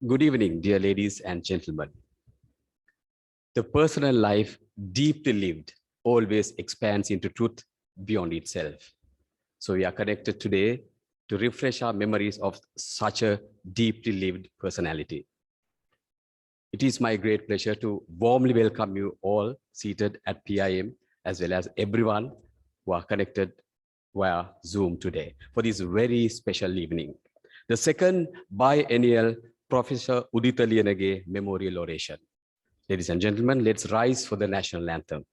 Good evening, dear ladies and gentlemen. The personal life deeply lived always expands into truth beyond itself. So we are connected today to refresh our memories of such a deeply lived personality. It is my great pleasure to warmly welcome you all seated at PIM, as well as everyone who are connected via Zoom today for this very special evening. The second biennial Professor Uditha Liyanage Memorial Oration. Ladies and gentlemen, let's rise for the national anthem.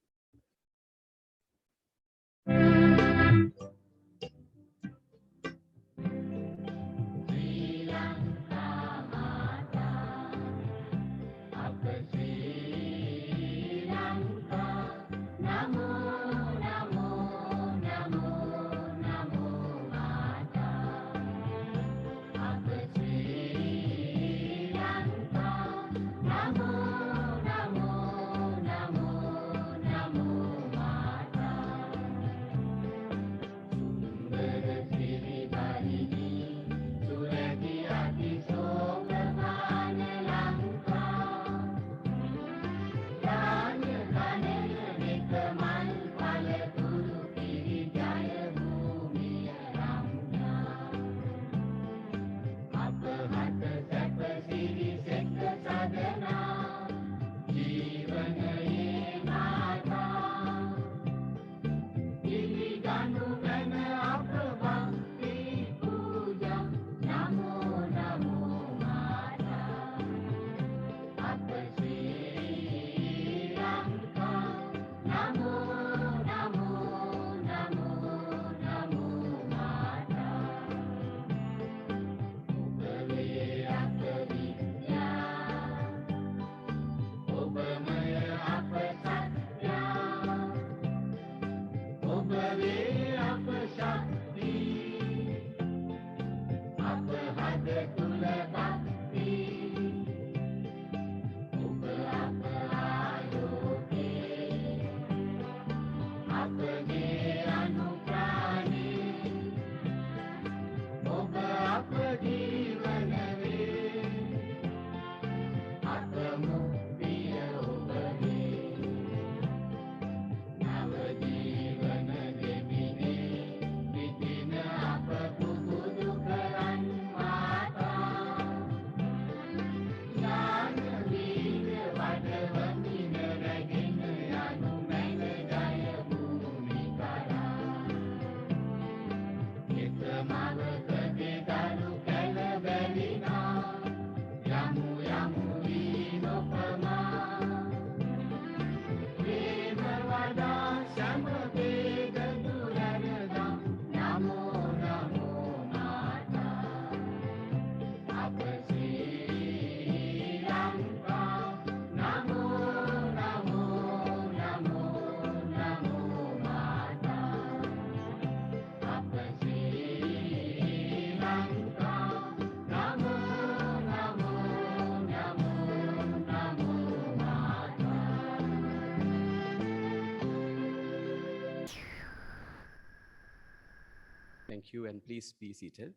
Thank you, and please be seated.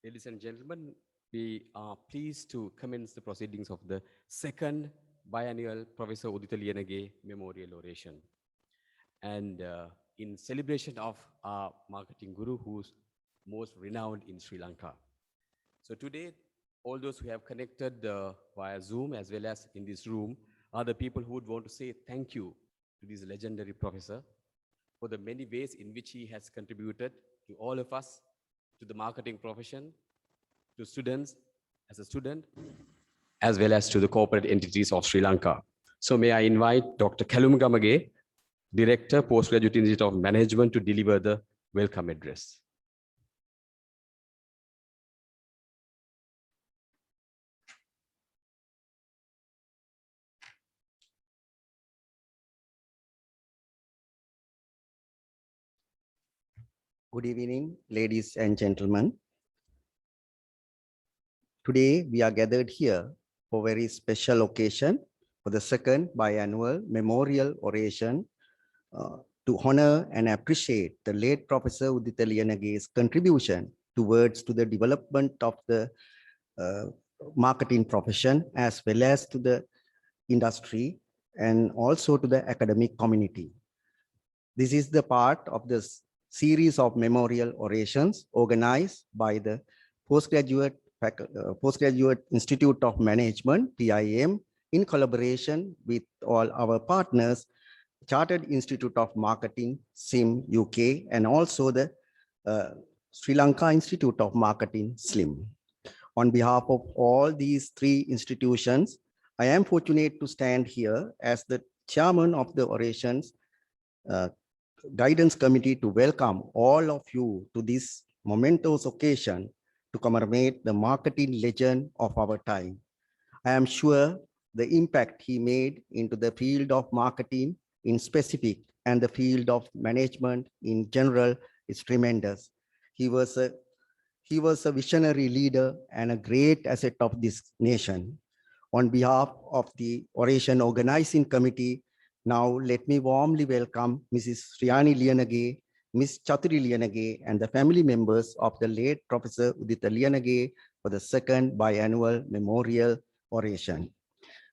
Ladies and gentlemen, we are pleased to commence the proceedings of the second biennial Professor Uditha Liyanage Memorial Oration. And in celebration of our marketing guru, who's most renowned in Sri Lanka. So today, all those who have connected via Zoom as well as in this room are the people who would want to say thank you to this legendary professor for the many ways in which he has contributed to all of us, to the marketing profession, to students as a student, as well as to the corporate entities of Sri Lanka. So may I invite Dr. Kalumgamage, Director, Postgraduate Institute of Management, to deliver the welcome address. Good evening, ladies and gentlemen. Today, we are gathered here for a very special occasion for the second biannual memorial oration to honor and appreciate the late Professor Uditha Liyanage's contribution towards the development of the marketing profession as well as to the industry and also to the academic community. This is the part of this series of memorial orations organized by the Postgraduate Institute of Management, PIM, in collaboration with all our partners, Chartered Institute of Marketing, SIM UK, and also the uh, Sri Lanka Institute of Marketing, SLIM. On behalf of all these three institutions, I am fortunate to stand here as the chairman of the Orations uh, Guidance Committee to welcome all of you to this momentous occasion to commemorate the marketing legend of our time. I am sure the impact he made into the field of marketing in specific and the field of management in general is tremendous. He was a he was a visionary leader and a great asset of this nation. On behalf of the Oration Organizing Committee, now let me warmly welcome Mrs. Sriyani Liyanage, Ms. Chaturi Liyanage, and the family members of the late Professor Uditha Liyanage for the second biannual memorial oration.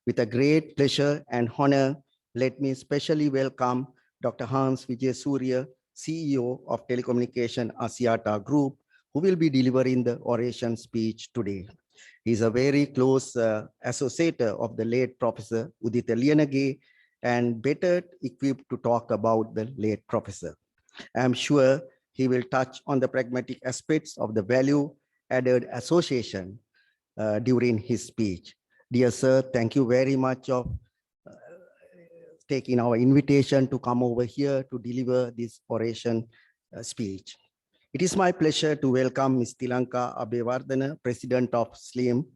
With a great pleasure and honor, let me especially welcome Dr. Hans Vijay Surya, CEO of Telecommunication Asiata Group, who will be delivering the oration speech today. He is a very close associate of the late Professor Uditha Liyanage and better equipped to talk about the late professor. I am sure he will touch on the pragmatic aspects of the value added association during his speech. Dear sir, thank you very much of taking our invitation to come over here to deliver this oration speech. It is my pleasure to welcome Ms. Tilanka Abewardana, President of SLIM,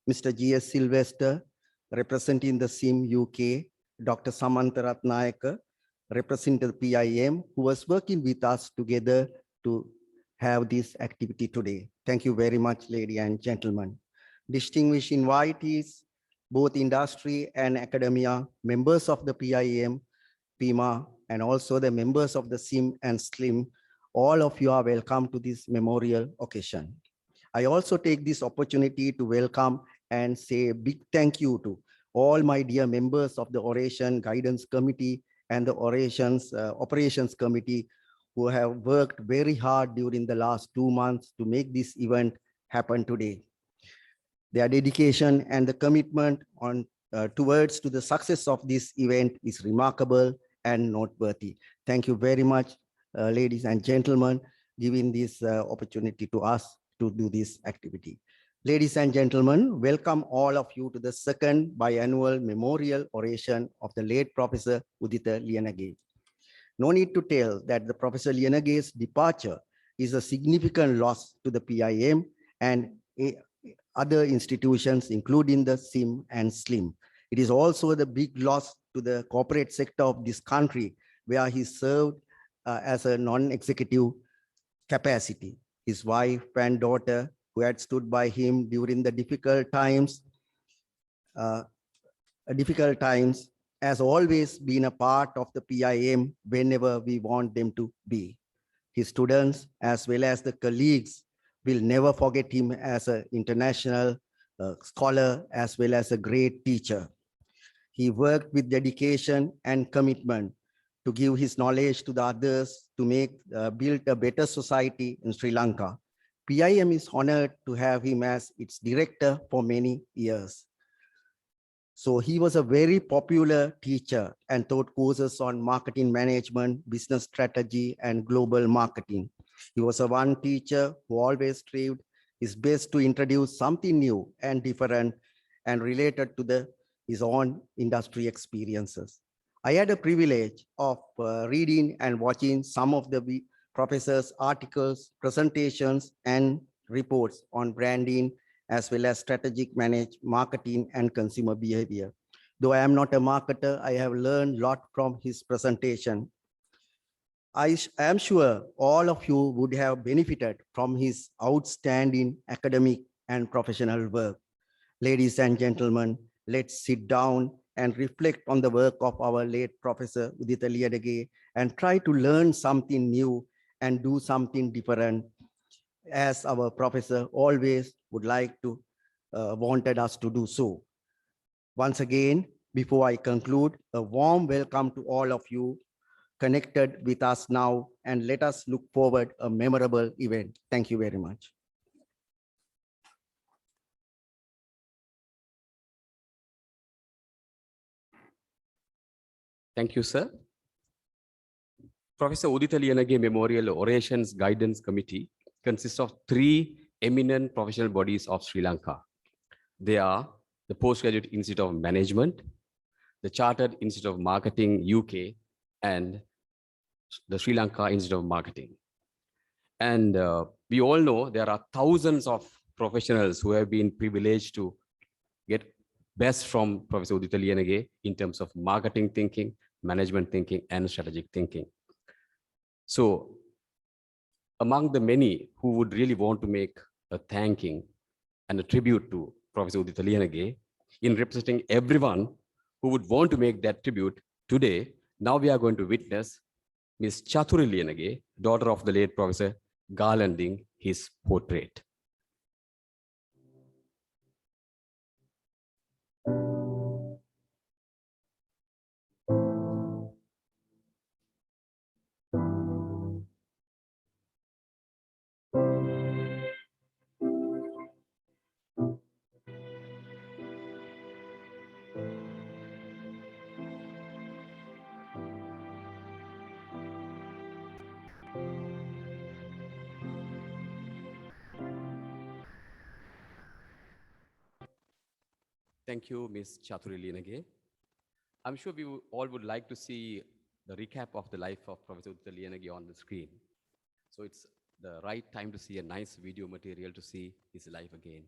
Mr. G.S. Sylvester, representing the SIM UK, Dr. Samantha Ratnayaka, representing the PIM, who was working with us together to have this activity today. Thank you very much, ladies and gentlemen. Distinguished invitees, both industry and academia, members of the PIM, PIMA, and also the members of the SIM and SLIM, all of you are welcome to this memorial occasion. I also take this opportunity to welcome and say a big thank you to all my dear members of the Oration Guidance Committee and the Operations Committee who have worked very hard during the last 2 months to make this event happen today. Their dedication and the commitment towards to the success of this event is remarkable and noteworthy. Thank you very much, ladies and gentlemen, giving this opportunity to us to do this activity. Ladies and gentlemen, welcome all of you to the second biannual memorial oration of the late Professor Uditha Liyanage. No need to tell that the Professor Liyanage's departure is a significant loss to the PIM and other institutions, including the SIM and SLIM. It is also the big loss to the corporate sector of this country, where he served as a non-executive capacity. His wife and daughter, who had stood by him during the difficult times, has always been a part of the PIM whenever we want them to be. His students, as well as the colleagues, will never forget him as an international scholar, as well as a great teacher. He worked with dedication and commitment to give his knowledge to the others to build a better society in Sri Lanka. PIM is honored to have him as its director for many years. So he was a very popular teacher and taught courses on marketing management, business strategy, and global marketing. He was a one teacher who always strived his best to introduce something new and different and related to his own industry experiences. I had a privilege of reading and watching some of the professor's articles, presentations, and reports on branding, as well as strategic marketing and consumer behavior. Though I am not a marketer, I have learned a lot from his presentation. I am sure all of you would have benefited from his outstanding academic and professional work. Ladies and gentlemen, let's sit down and reflect on the work of our late Professor Uditha Liyanage and try to learn something new and do something different, as our professor always would like to wanted us to do so. Once again, before I conclude, a warm welcome to all of you connected with us now, and let us look forward a memorable event. Thank you very much. Thank you, sir. Professor Uditha Liyanage Memorial Orations Guidance Committee consists of 3 eminent professional bodies of Sri Lanka. They are the Postgraduate Institute of Management, the Chartered Institute of Marketing UK, and the Sri Lanka Institute of Marketing. And we all know there are thousands of professionals who have been privileged to get best from Professor Uditha Liyanage in terms of marketing thinking, management thinking, and strategic thinking. So among the many who would really want to make a thanking and a tribute to Professor Uditha Liyanage, in representing everyone who would want to make that tribute today, now we are going to witness Ms. Chathuri Liyanage, daughter of the late Professor, garlanding his portrait. Thank you, Ms. Chathuri Liyanage. I'm sure we all would like to see the recap of the life of Professor Uditha Liyanage on the screen. So it's the right time to see a nice video material to see his life again.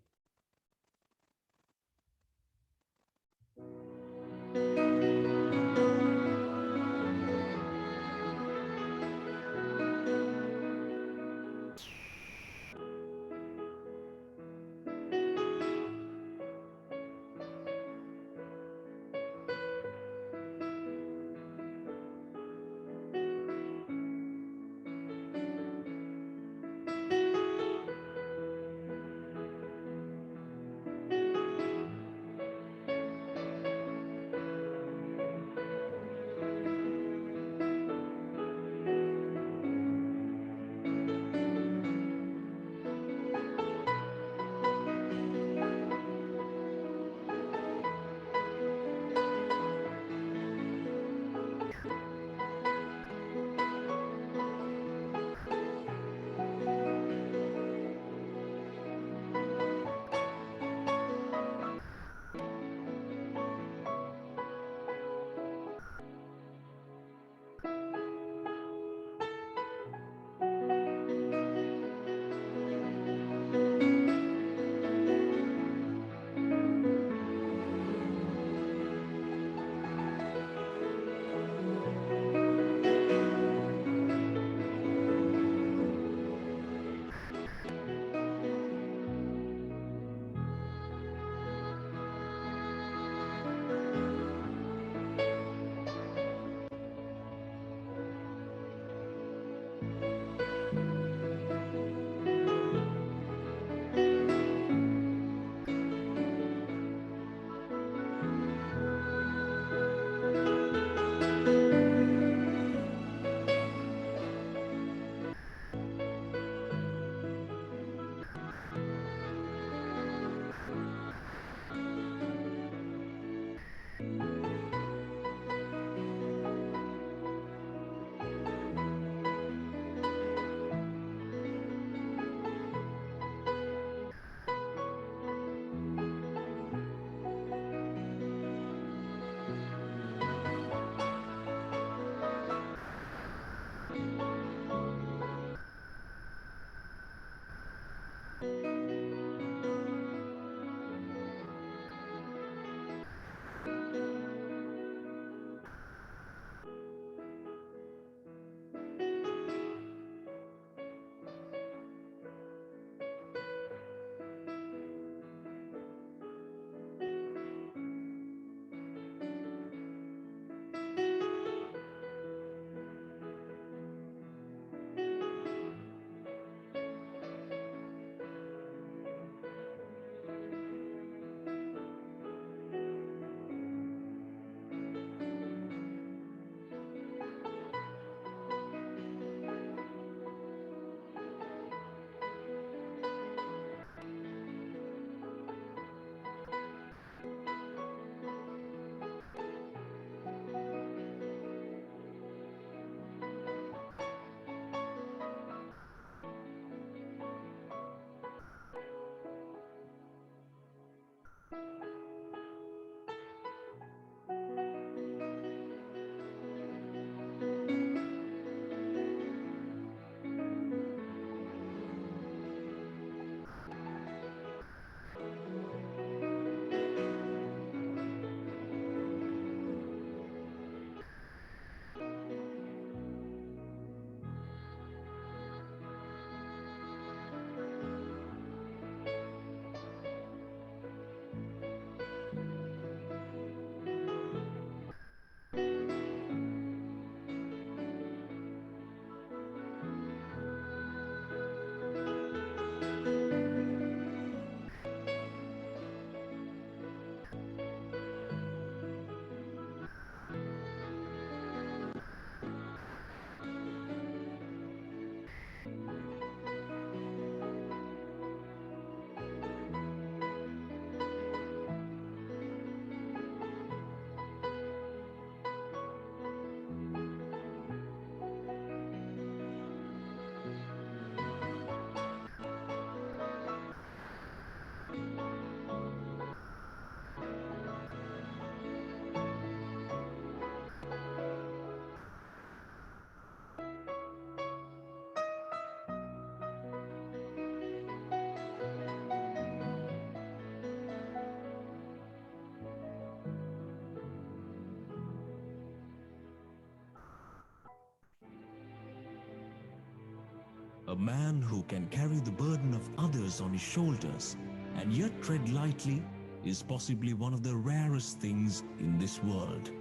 A man who can carry the burden of others on his shoulders and yet tread lightly is possibly one of the rarest things in this world.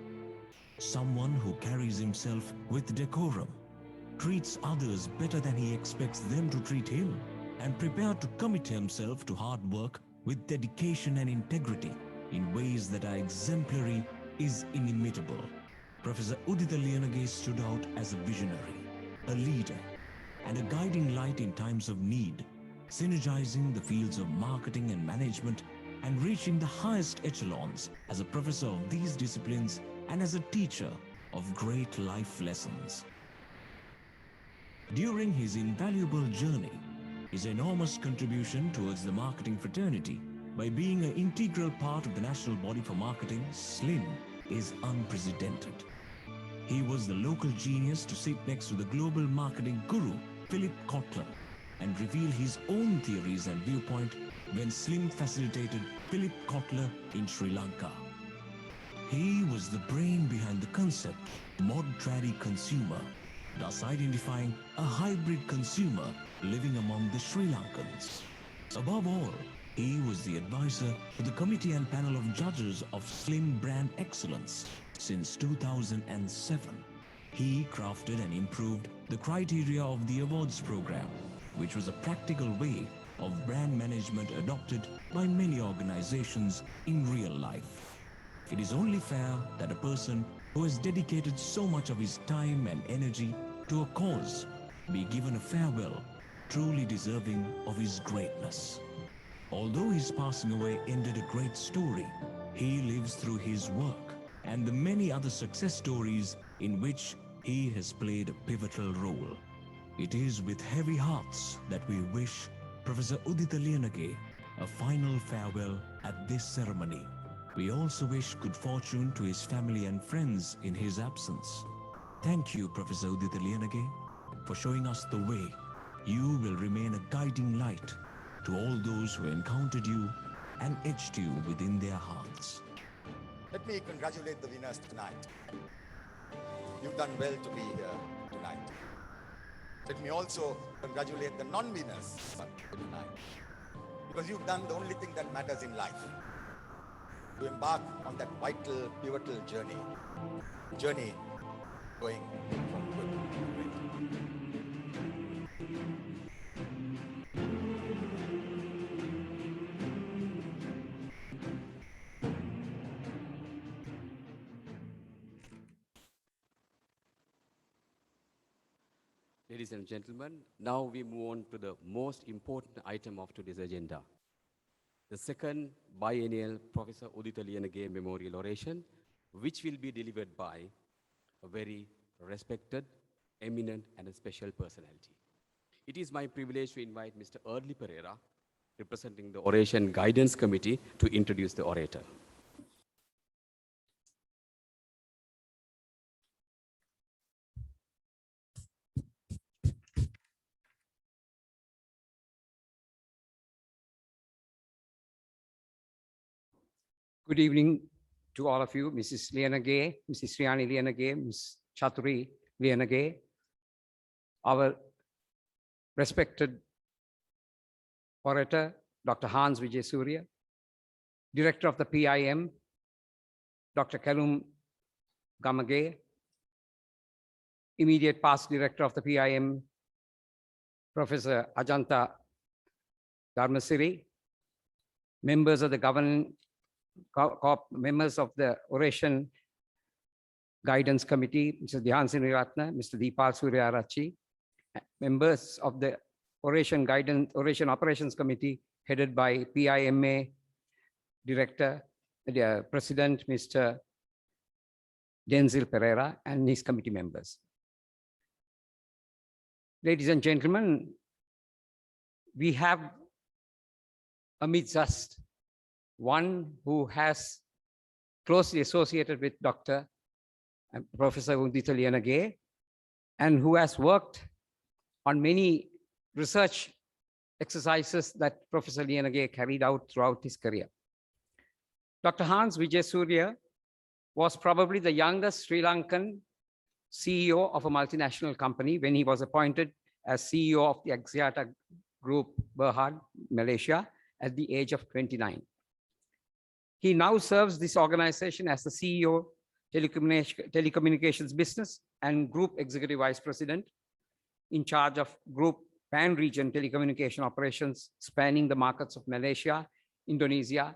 Someone who carries himself with decorum, treats others better than he expects them to treat him, and prepared to commit himself to hard work with dedication and integrity in ways that are exemplary is inimitable. Professor Uditha Liyanage stood out as a visionary, a leader, and a guiding light in times of need, synergizing the fields of marketing and management and reaching the highest echelons as a professor of these disciplines and as a teacher of great life lessons. During his invaluable journey, his enormous contribution towards the marketing fraternity by being an integral part of the national body for marketing, SLIM, is unprecedented. He was the local genius to sit next to the global marketing guru, Philip Kotler, and reveal his own theories and viewpoint when SLIM facilitated Philip Kotler in Sri Lanka. He was the brain behind the concept mod tradi consumer, thus identifying a hybrid consumer living among the Sri Lankans. Above all, he was the advisor to the committee and panel of judges of SLIM Brand Excellence since 2007. He crafted and improved the criteria of the awards program, which was a practical way of brand management adopted by many organizations in real life. It is only fair that a person who has dedicated so much of his time and energy to a cause be given a farewell truly deserving of his greatness. Although his passing away ended a great story, he lives through his work and the many other success stories in which he has played a pivotal role. It is with heavy hearts that we wish Professor Uditha Liyanage a final farewell at this ceremony. We also wish good fortune to his family and friends in his absence. Thank you, Professor Uditha Liyanage, for showing us the way. You will remain a guiding light to all those who encountered you and etched you within their hearts. Let me congratulate the winners tonight. You've done well to be here tonight. Let me also congratulate the non-winners tonight, because you've done the only thing that matters in life. To embark on that vital, pivotal journey going from good to great. Ladies and gentlemen, now we move on to the most important item of today's agenda. The second biennial Professor Uditha Liyanage Memorial Oration, which will be delivered by a very respected, eminent, and a special personality. It is my privilege to invite Mr. Early Pereira representing the Oration Guidance Committee, to introduce the orator. Good evening to all of you, Mrs. Liyanage, Mrs. Sriani Liyanage, Ms. Chaturi Liyanage, our respected orator, Dr. Hans Vijay Surya, Director of the PIM, Dr. Kalum Gamage, immediate past Director of the PIM, Professor Ajanta Dharmasiri, members of the members of the Oration Guidance Committee, Mr. Dhyan Siniratna, Mr. Deepal Suryarachi, members of the Oration Operations Committee, headed by PIMA Director, President, Mr. Denzil Pereira, and his committee members. Ladies and gentlemen, we have amidst us one who has closely associated with Dr. and Professor Uditha Liyanage, and who has worked on many research exercises that Professor Liyanage carried out throughout his career. Dr. Hans Vijay Surya was probably the youngest Sri Lankan CEO of a multinational company when he was appointed as CEO of the Axiata Group, Berhad, Malaysia, at the age of 29. He now serves this organization as the CEO, telecommunications business, and Group Executive Vice President in charge of Group Pan-Region telecommunication operations spanning the markets of Malaysia, Indonesia,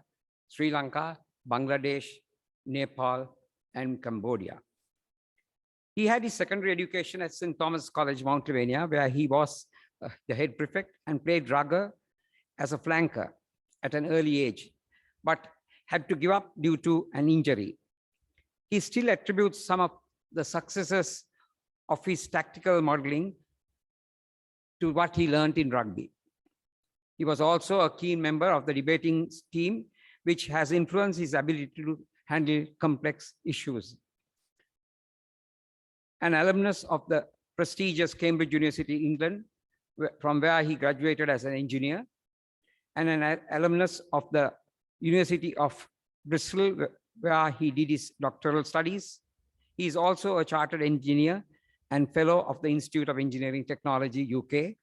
Sri Lanka, Bangladesh, Nepal, and Cambodia. He had his secondary education at St. Thomas College, Mount Lavinia, where he was the head prefect and played rugby as a flanker at an early age, but had to give up due to an injury. He still attributes some of the successes of his tactical modeling to what he learned in rugby. He was also a keen member of the debating team, which has influenced his ability to handle complex issues. An alumnus of the prestigious Cambridge University, England, from where he graduated as an engineer, and an alumnus of the University of Bristol, where he did his doctoral studies. He is also a chartered engineer and fellow of the Institute of Engineering Technology, UK,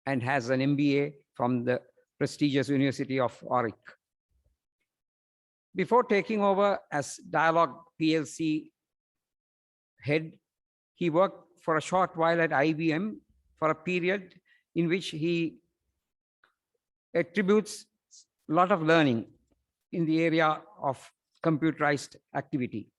and has an MBA from the prestigious University of Warwick. Before taking over as Dialogue PLC head, he worked for a short while at IBM for a period in which he attributes a lot of learning in the area of computerized activity.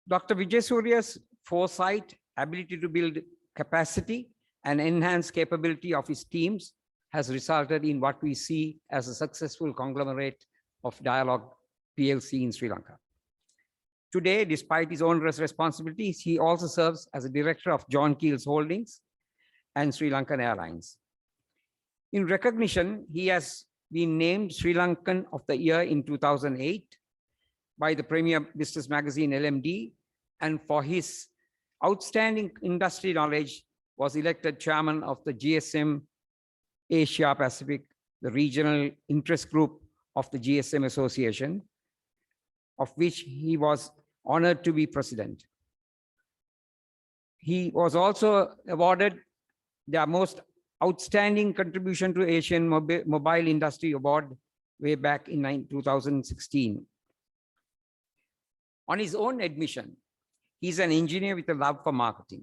Dr. Vijay Surya's foresight, ability to build capacity and enhance capability of his teams has resulted in what we see as a successful conglomerate of Dialogue PLC in Sri Lanka. Today, despite his onerous responsibilities, he also serves as a director of John Keel's Holdings and Sri Lankan Airlines. In recognition, he has been named Sri Lankan of the Year in 2008 by the premier business magazine LMD, and for his outstanding industry knowledge was elected chairman of the GSM Asia Pacific, the regional interest group of the GSM Association, of which he was honored to be president. He was also awarded the most outstanding contribution to Asian mobile industry award way back in 2016. On his own admission, he's an engineer with a love for marketing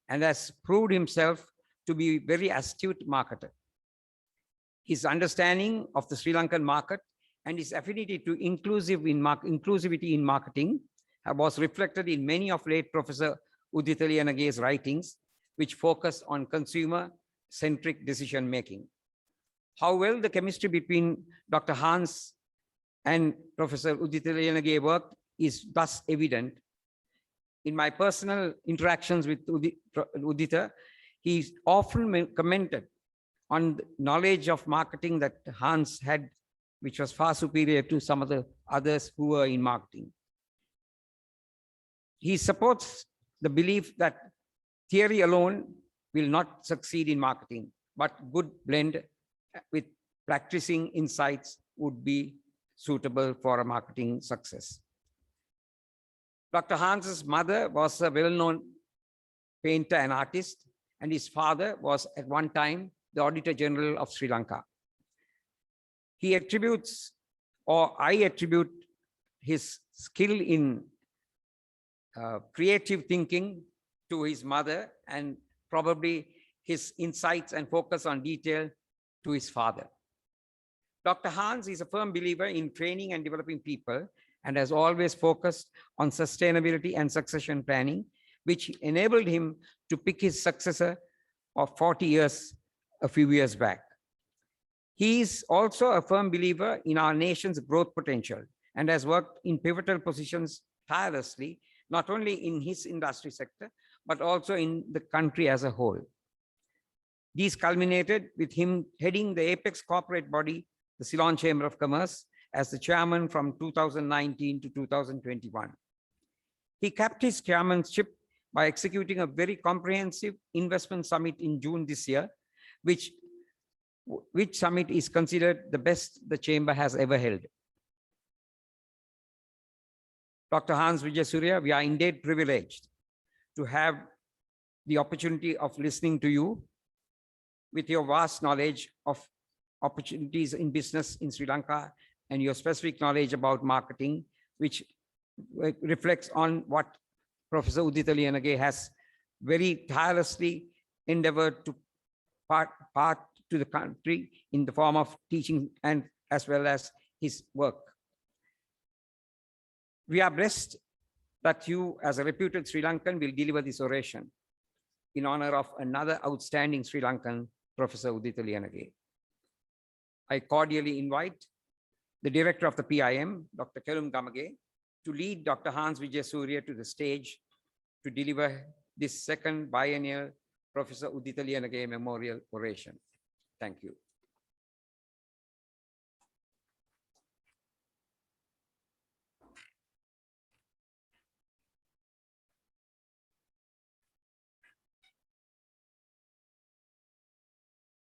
and has proved himself to be a very astute marketer. His understanding of the Sri Lankan market and his affinity to inclusivity in marketing was reflected in many of late Professor Uditha Liyanage's writings, which focus on consumer-centric decision-making. How well the chemistry between Dr. Hans and Professor Uditha Liyanage worked is thus evident. In my personal interactions with Uditha, he's often commented on the knowledge of marketing that Hans had, which was far superior to some of the others who were in marketing. He supports the belief that theory alone will not succeed in marketing, but good blend with practicing insights would be suitable for a marketing success. Dr. Hans's mother was a well-known painter and artist, and his father was at one time the Auditor General of Sri Lanka. He attributes, or I attribute, his skill in creative thinking to his mother, and probably his insights and focus on detail to his father. Dr. Hans is a firm believer in training and developing people, and has always focused on sustainability and succession planning, which enabled him to pick his successor of 40 years a few years back. He is also a firm believer in our nation's growth potential and has worked in pivotal positions tirelessly, not only in his industry sector, but also in the country as a whole. These culminated with him heading the apex corporate body, the Ceylon Chamber of Commerce, as the chairman from 2019 to 2021. He kept his chairmanship by executing a very comprehensive investment summit in June this year, which summit is considered the best the chamber has ever held. Dr. Hans Wijesurya, we are indeed privileged to have the opportunity of listening to you with your vast knowledge of opportunities in business in Sri Lanka and your specific knowledge about marketing, which reflects on what Professor Uditha Liyanage has very tirelessly endeavored to part to the country in the form of teaching and as well as his work. We are blessed that you, as a reputed Sri Lankan, will deliver this oration in honor of another outstanding Sri Lankan, Professor Uditha Liyanage. I cordially invite the director of the PIM, Dr. Kelum Gamage, to lead Dr. Hans Wijesurya to the stage to deliver this second biennial Professor Uditha Liyanage Memorial Oration. Thank you.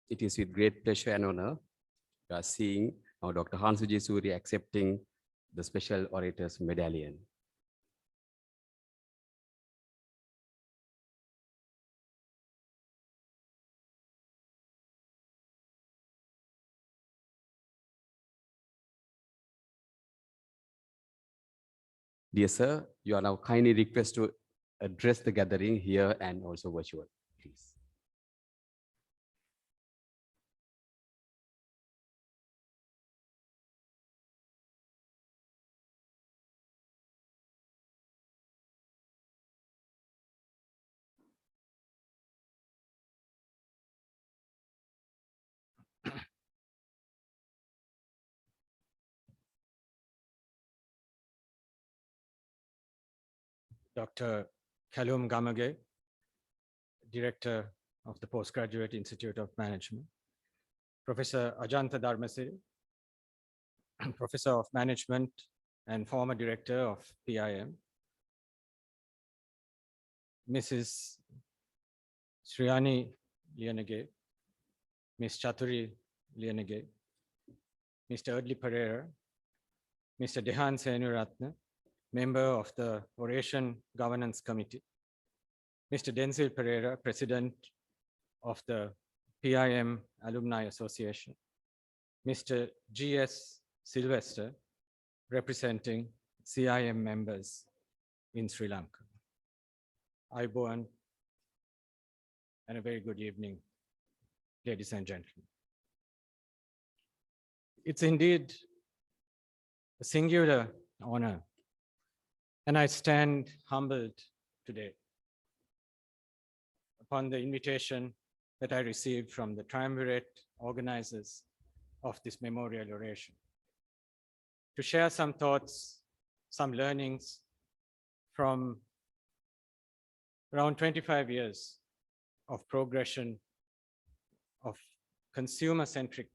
It is with great pleasure and honor we are seeing now Dr. Hans Wijesurya accepting the Special Orator's Medallion. Dear sir, you are now kindly requested to address the gathering here and also virtual, please. Dr. Kalum Gamage, Director of the Postgraduate Institute of Management, Professor Ajanta Dharmasiri, Professor of Management and former Director of PIM, Mrs. Sriyani Liyanage, Ms. Chaturi Liyanage, Mr. Erdly Pereira, Mr. Dehan Senuratne, member of the Oration Governance Committee, Mr. Denzil Pereira, President of the PIM Alumni Association, Mr. G.S. Sylvester, representing CIM members in Sri Lanka. Ayubowan, and a very good evening, ladies and gentlemen. It's indeed a singular honor, and I stand humbled today upon the invitation that I received from the triumvirate organizers of this memorial oration to share some thoughts, some learnings from around 25 years of progression, of consumer-centric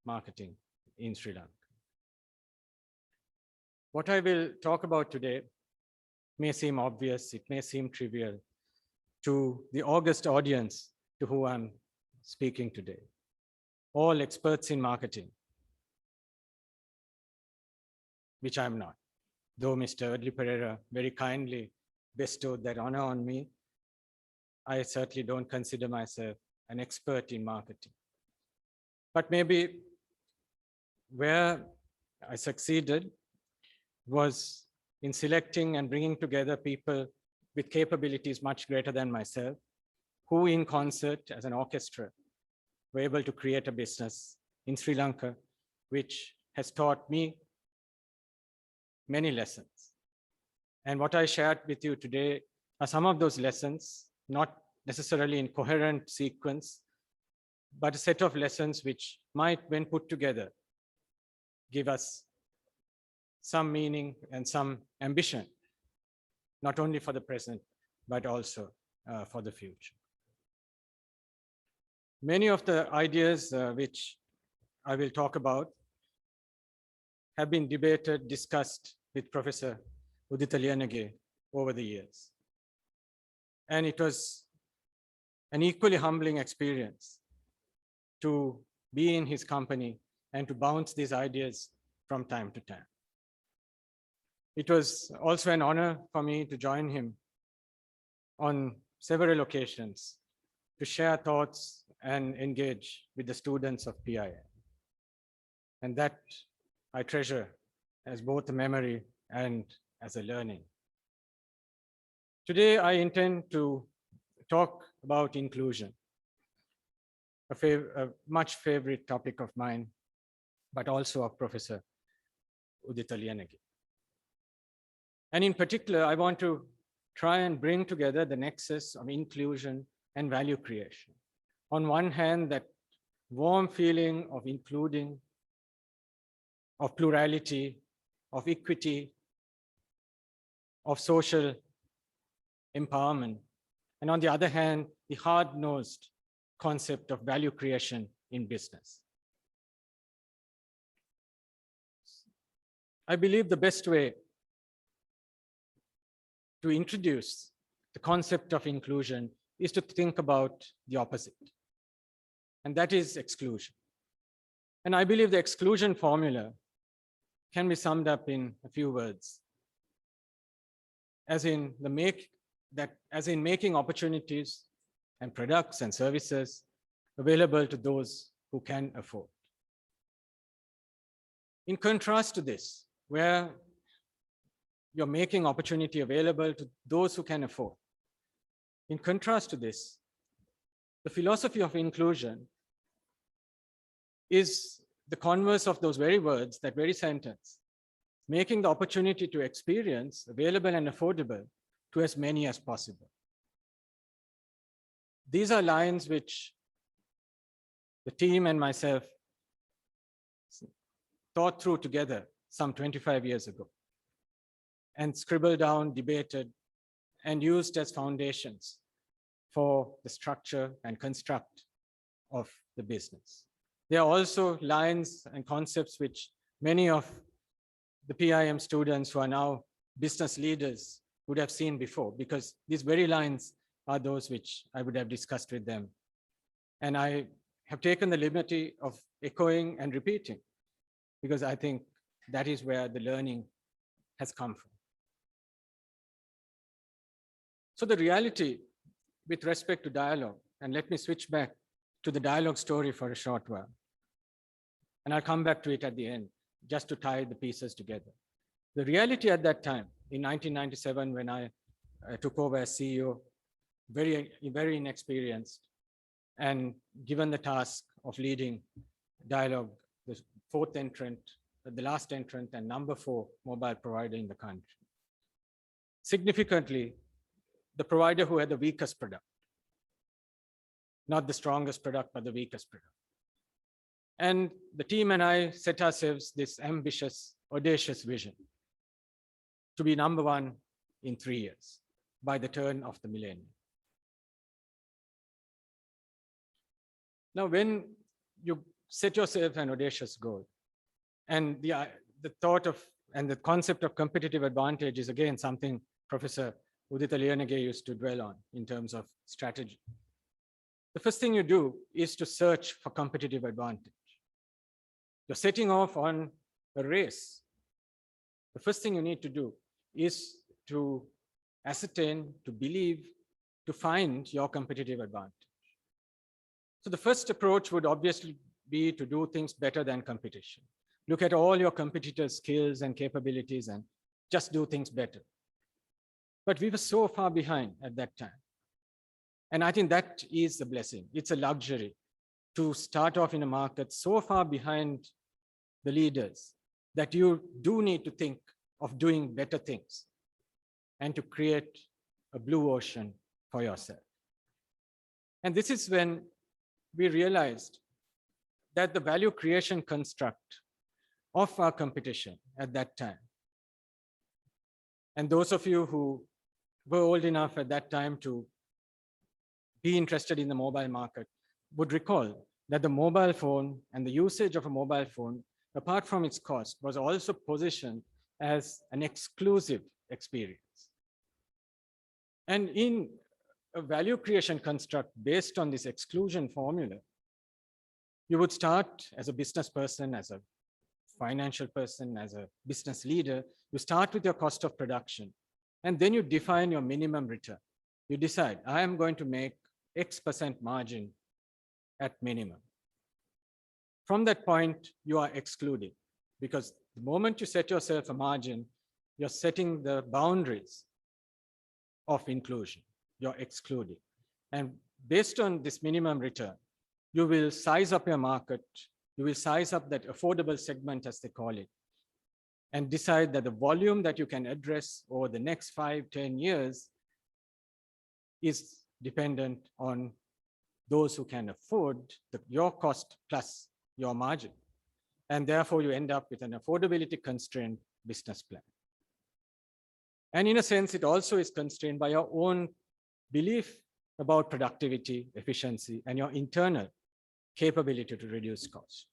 marketing in Sri Lanka. What I will talk about today may seem obvious, it may seem trivial to the august audience to whom I'm speaking today, all experts in marketing, which I'm not. Though Mr. Adli Pereira very kindly bestowed that honor on me, I certainly don't consider myself an expert in marketing. But maybe where I succeeded was in selecting and bringing together people with capabilities much greater than myself, who in concert as an orchestra were able to create a business in Sri Lanka, which has taught me many lessons. And what I shared with you today are some of those lessons, not necessarily in coherent sequence, but a set of lessons which might, when put together, give us some meaning and some ambition, not only for the present, but also for the future. Many of the ideas which I will talk about have been debated, discussed with Professor Uditha Liyanage over the years. And it was an equally humbling experience to be in his company and to bounce these ideas from time to time. It was also an honor for me to join him on several occasions to share thoughts and engage with the students of PIM. And that I treasure as both a memory and as a learning. Today, I intend to talk about inclusion, a much favorite topic of mine, but also of Professor Uditha Liyanage. And in particular, I want to try and bring together the nexus of inclusion and value creation. On one hand, that warm feeling of including, of plurality, of equity, of social empowerment. And on the other hand, the hard-nosed concept of value creation in business. I believe the best way to introduce the concept of inclusion is to think about the opposite, and that is exclusion. And I believe the exclusion formula can be summed up in a few words, as in making opportunities and products and services available to those who can afford. In contrast to this, where you're making opportunity available to those who can afford. In contrast to this, the philosophy of inclusion is the converse of those very words, that very sentence, making the opportunity to experience available and affordable to as many as possible. These are lines which the team and myself thought through together some 25 years ago, and scribbled down, debated, and used as foundations for the structure and construct of the business. There are also lines and concepts which many of the PIM students who are now business leaders would have seen before, because these very lines are those which I would have discussed with them. And I have taken the liberty of echoing and repeating, because I think that is where the learning has come from. So the reality with respect to dialogue, and let me switch back to the dialogue story for a short while, and I'll come back to it at the end, just to tie the pieces together. The reality at that time, in 1997, when I took over as CEO, very inexperienced, and given the task of leading dialogue, the fourth entrant, the last entrant, and number 4 mobile provider in the country. Significantly, the provider who had the weakest product, not the strongest product, but the weakest product. And the team and I set ourselves this ambitious, audacious vision to be number 1 in 3 years by the turn of the millennium. Now, when you set yourself an audacious goal. And the thought of and the concept of competitive advantage is again something Professor Uditha Liyanage used to dwell on in terms of strategy. The first thing you do is to search for competitive advantage. You're setting off on a race. The first thing you need to do is to ascertain, to believe, to find your competitive advantage. So the first approach would obviously be to do things better than competition. Look at all your competitors' skills and capabilities and just do things better. But we were so far behind at that time. And I think that is a blessing. It's a luxury to start off in a market so far behind the leaders that you do need to think of doing better things and to create a blue ocean for yourself. And this is when we realized that the value creation construct of our competition at that time, and those of you who were old enough at that time to be interested in the mobile market would recall that the mobile phone and the usage of a mobile phone, apart from its cost, was also positioned as an exclusive experience. And in a value creation construct based on this exclusion formula, you would start as a business person, as a financial person, as a business leader. You start with your cost of production, and then you define your minimum return. You decide, I am going to make X% margin at minimum. From that point, you are excluded, because the moment you set yourself a margin, you're setting the boundaries of inclusion. You're excluded. And based on this minimum return, you will size up your market. You will size up that affordable segment, as they call it, and decide that the volume that you can address over the next 5, 10 years is dependent on those who can afford your cost plus your margin. And therefore, you end up with an affordability constrained business plan. And in a sense, it also is constrained by your own belief about productivity, efficiency, and your internal capability to reduce costs.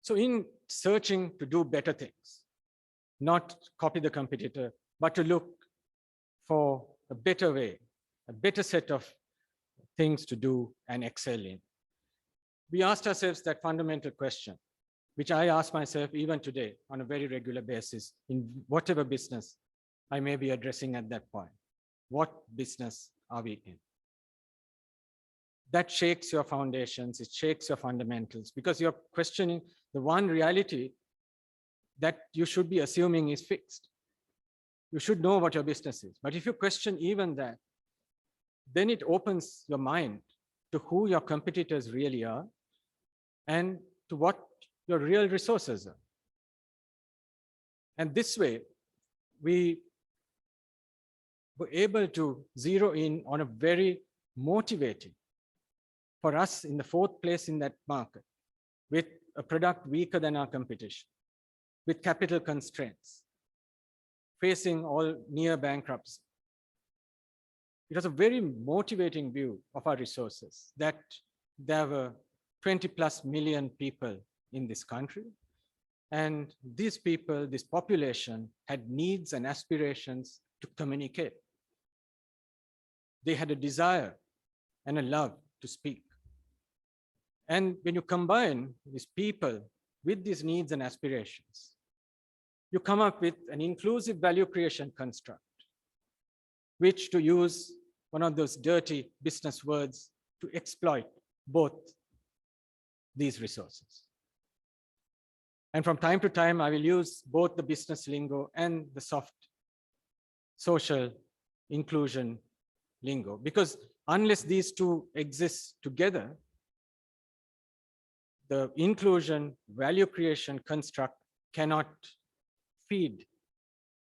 So in searching to do better things, not copy the competitor, but to look for a better way, a better set of things to do and excel in, we asked ourselves that fundamental question, which I ask myself even today on a very regular basis in whatever business I may be addressing at that point. What business are we in? That shakes your foundations, it shakes your fundamentals, because you're questioning the one reality that you should be assuming is fixed. You should know what your business is. But if you question even that, then it opens your mind to who your competitors really are and to what your real resources are. And this way, we were able to zero in on a very motivating, for us in the 4th place in that market, with a product weaker than our competition, with capital constraints, facing all near bankruptcy. It was a very motivating view of our resources, that there were 20+ million people in this country. And these people, this population, had needs and aspirations to communicate. They had a desire and a love to speak. And when you combine these people with these needs and aspirations, you come up with an inclusive value creation construct, which, to use one of those dirty business words, to exploit both these resources. And from time to time, I will use both the business lingo and the soft social inclusion lingo, because unless these two exist together, the inclusion value creation construct cannot feed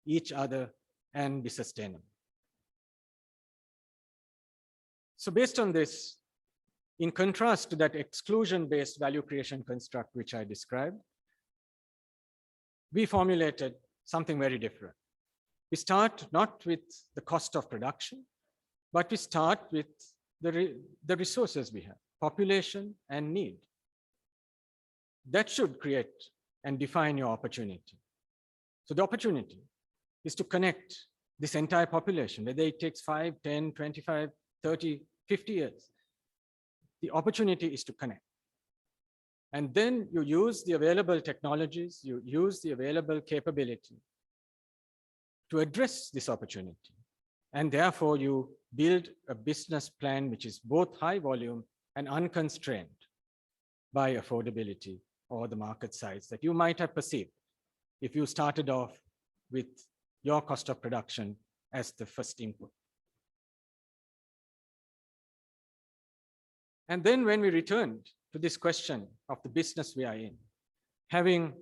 each other and be sustainable. So based on this, in contrast to that exclusion-based value creation construct which I described, we formulated something very different. We start not with the cost of production, but we start with the resources we have. population, and need. That should create and define your opportunity. So the opportunity is to connect this entire population, whether it takes 5, 10, 25, 30, 50 years. The opportunity is to connect. And then you use the available technologies, you use the available capability to address this opportunity. And therefore you build a business plan which is both high volume and unconstrained by affordability or the market size that you might have perceived if you started off with your cost of production as the first input. And then when we returned to this question of the business we are in, having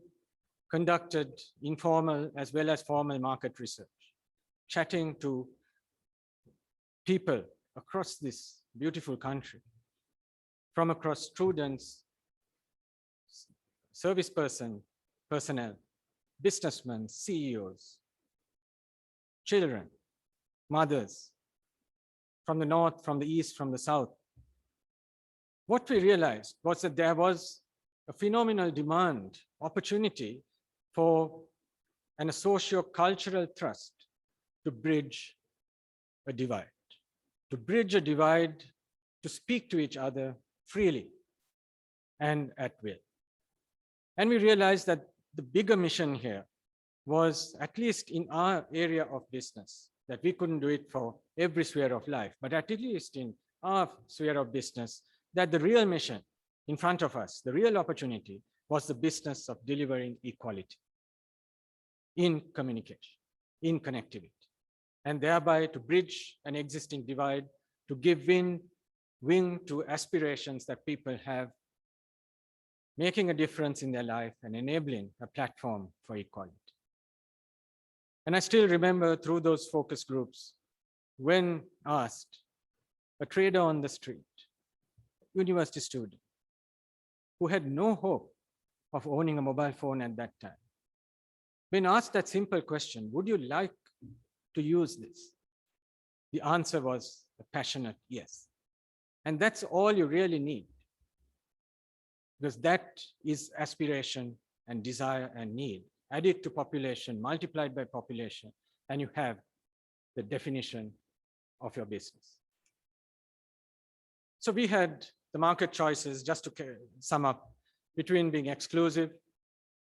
conducted informal as well as formal market research, chatting to people across this beautiful country, from across students, service personnel, businessmen, CEOs, children, mothers, from the north, from the east, from the south. What we realized was that there was a phenomenal demand, opportunity for a socio-cultural thrust to bridge a divide, to speak to each other freely and at will. And we realized that the bigger mission here was, at least in our area of business, that we couldn't do it for every sphere of life, but at least in our sphere of business, that the real mission in front of us, the real opportunity, was the business of delivering equality in communication, in connectivity, and thereby to bridge an existing divide, to give wing to aspirations that people have, making a difference in their life and enabling a platform for equality. And I still remember through those focus groups, when asked, a trader on the street, university student, who had no hope of owning a mobile phone at that time, when asked that simple question, would you like to use this? The answer was a passionate yes. And that's all you really need, because that is aspiration and desire and need. Add it to population, multiplied by population, and you have the definition of your business. So we had the market choices, just to sum up, between being exclusive,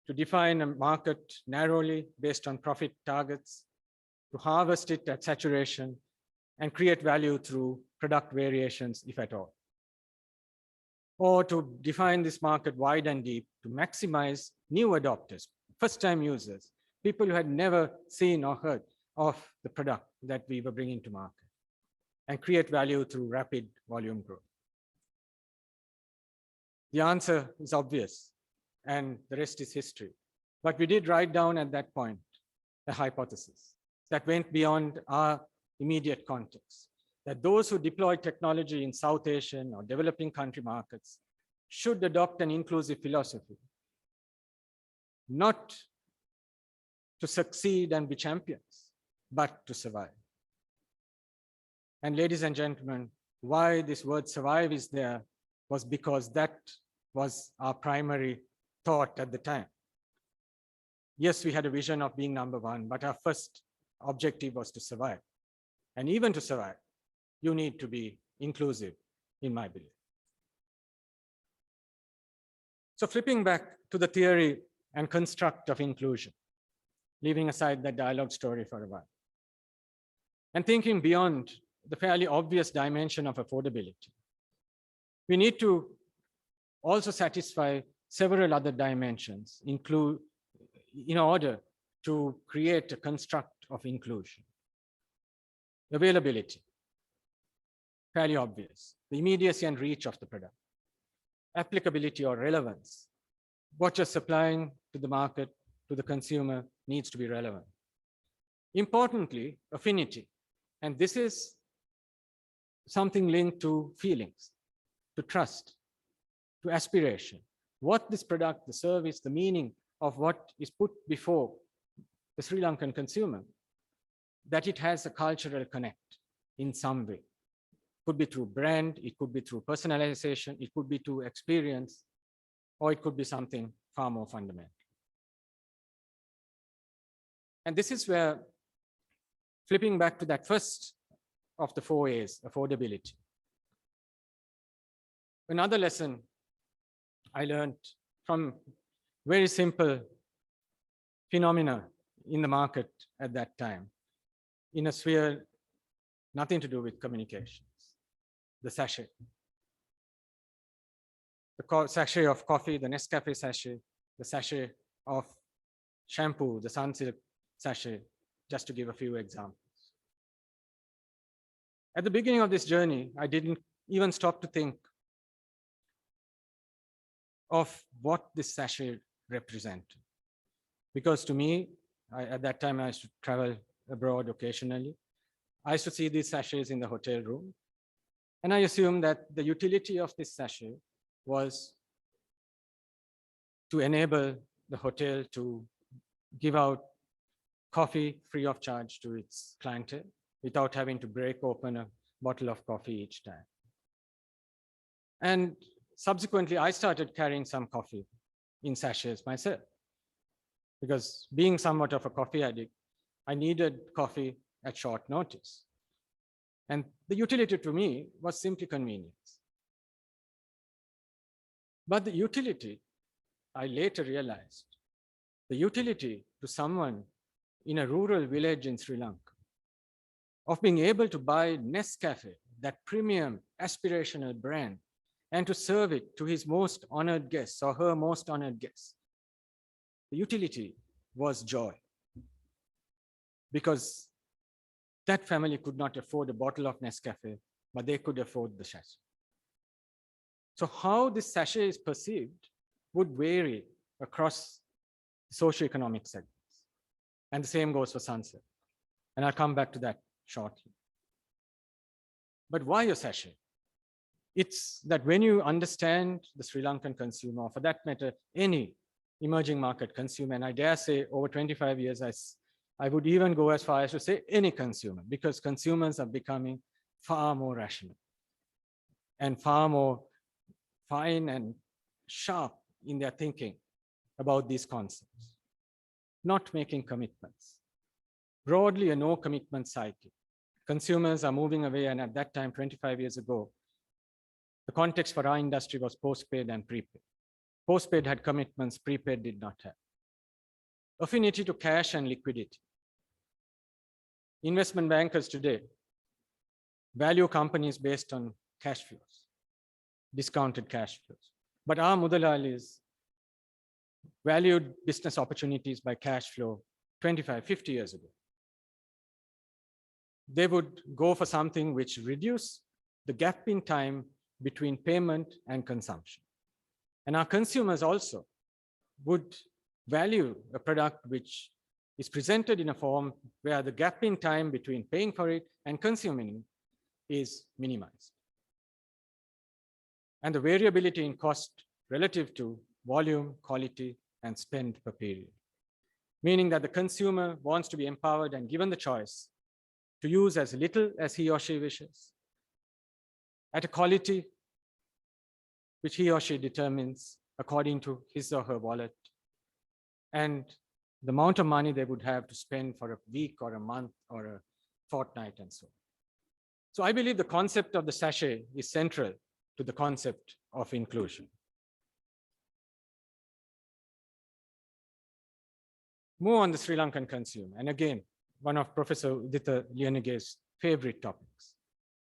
to define a market narrowly based on profit targets, to harvest it at saturation, and create value through product variations, if at all. Or to define this market wide and deep to maximize new adopters, first-time users, people who had never seen or heard of the product that we were bringing to market, and create value through rapid volume growth. The answer is obvious, and the rest is history. But we did write down at that point a hypothesis that went beyond our immediate context, that those who deploy technology in South Asian or developing country markets should adopt an inclusive philosophy, not to succeed and be champions, but to survive. And ladies and gentlemen, why this word survive is there was because that was our primary thought at the time. Yes, we had a vision of being number one, but our first objective was to survive. And even to survive, you need to be inclusive, in my belief. So flipping back to the theory and construct of inclusion, leaving aside that dialogue story for a while, and thinking beyond the fairly obvious dimension of affordability, we need to also satisfy several other dimensions in order to create a construct of inclusion. Availability, fairly obvious. The immediacy and reach of the product. Applicability or relevance. What you're supplying to the market, to the consumer, needs to be relevant. Importantly, affinity. And this is something linked to feelings, to trust, to aspiration. What this product, the service, the meaning of what is put before the Sri Lankan consumer, that it has a cultural connect in some way. Could be through brand, it could be through personalization, it could be through experience, or it could be something far more fundamental. And this is where, flipping back to that first of the 4 A's, affordability. Another lesson I learned from very simple phenomena in the market at that time, in a sphere nothing to do with communications, the sachet. The sachet of coffee, the Nescafe sachet, the sachet of shampoo, the Sunsilk sachet, just to give a few examples. At the beginning of this journey, I didn't even stop to think of what this sachet represented. Because to me, at that time, I used to travel abroad occasionally. I used to see these sachets in the hotel room. And I assumed that the utility of this sachet was to enable the hotel to give out coffee free of charge to its clientele without having to break open a bottle of coffee each time. And subsequently, I started carrying some coffee in sachets myself. Because being somewhat of a coffee addict, I needed coffee at short notice. And the utility to me was simply convenience. But the utility, I later realized, the utility to someone in a rural village in Sri Lanka of being able to buy Nescafe, that premium aspirational brand, and to serve it to his most honored guests or her most honored guests. The utility was joy, because that family could not afford a bottle of Nescafe, but they could afford the sachet. So how this sachet is perceived would vary across socioeconomic segments. And the same goes for Sunsilk. And I'll come back to that shortly. But why a sachet? It's that when you understand the Sri Lankan consumer, or for that matter, any emerging market consumer, and I dare say over 25 years, I would even go as far as to say any consumer, because consumers are becoming far more rational and far more fine and sharp in their thinking about these concepts. Not making commitments. Broadly, a no commitment cycle. Consumers are moving away, and at that time, 25 years ago, the context for our industry was postpaid and prepaid. Postpaid had commitments, prepaid did not have. Affinity to cash and liquidity. Investment bankers today value companies based on cash flows, discounted cash flows. But our Mudalalis valued business opportunities by cash flow 25, 50 years ago. They would go for something which reduced the gap in time between payment and consumption. And our consumers also would value a product which is presented in a form where the gap in time between paying for it and consuming it is minimized. And the variability in cost relative to volume, quality, and spend per period. Meaning that the consumer wants to be empowered and given the choice to use as little as he or she wishes, at a quality which he or she determines according to his or her wallet, and the amount of money they would have to spend for a week or a month or a fortnight and so on. So I believe the concept of the sachet is central to the concept of inclusion. More on the Sri Lankan consumer, and again, one of Professor Uditha Liyanage's favorite topics.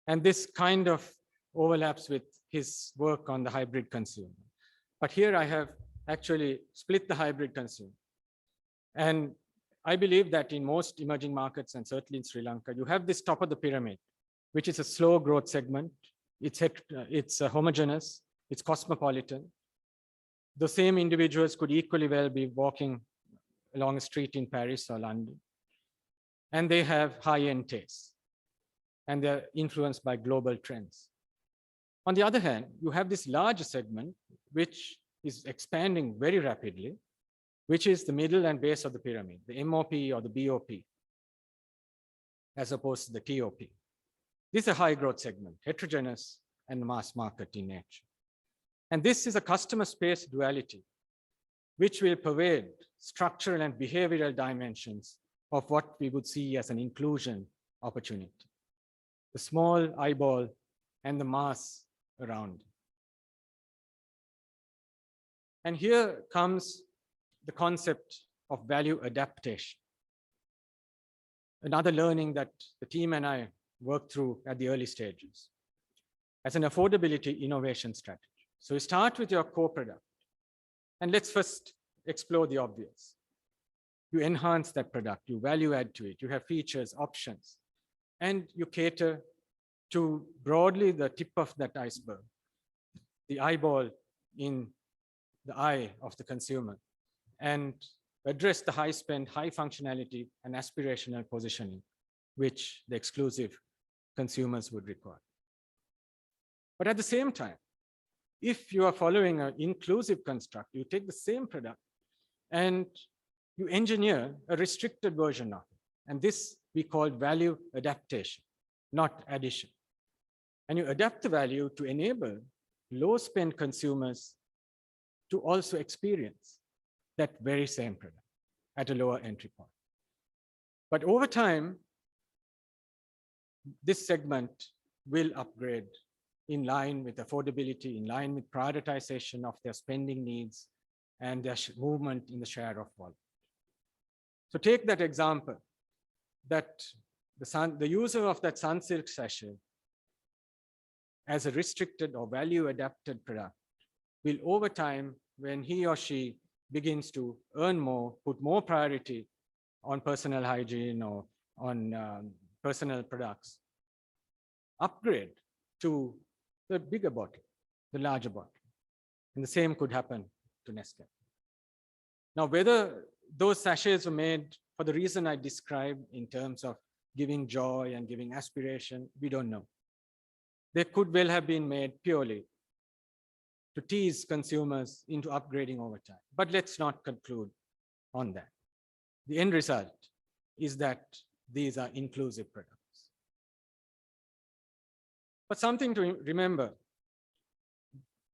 And this kind of overlaps with his work on the hybrid consumer. But here I have actually split the hybrid consumer. And I believe that in most emerging markets, and certainly in Sri Lanka, you have this top of the pyramid, which is a slow growth segment. It's homogeneous, it's cosmopolitan. The same individuals could equally well be walking along a street in Paris or London. And they have high-end tastes, and they're influenced by global trends. On the other hand, you have this large segment, which is expanding very rapidly, which is the middle and base of the pyramid, the MOP or the BOP, as opposed to the TOP. This is a high growth segment, heterogeneous and mass market in nature. And this is a customer space duality, which will pervade structural and behavioral dimensions of what we would see as an inclusion opportunity. The small eyeball and the mass around. And here comes the concept of value adaptation. Another learning that the team and I worked through at the early stages as an affordability innovation strategy. So you start with your core product, and let's first explore the obvious. You enhance that product, you value add to it, you have features, options, and you cater to broadly the tip of that iceberg, the eyeball in the eye of the consumer, and address the high spend, high functionality, and aspirational positioning, which the exclusive consumers would require. But at the same time, if you are following an inclusive construct, you take the same product and you engineer a restricted version of it. And this we call value adaptation, not addition. And you adapt the value to enable low spend consumers to also experience that very same product at a lower entry point. But over time, this segment will upgrade in line with affordability, in line with prioritization of their spending needs and their movement in the share of wallet. So take that example, that the user of that Sunsilk sachet as a restricted or value adapted product will over time, when he or she begins to earn more, put more priority on personal hygiene or on personal products, upgrade to the bigger bottle, the larger bottle. And the same could happen to Nestle. Now, whether those sachets were made for the reason I described in terms of giving joy and giving aspiration, we don't know. They could well have been made purely to tease consumers into upgrading over time. But let's not conclude on that. The end result is that these are inclusive products. But something to remember,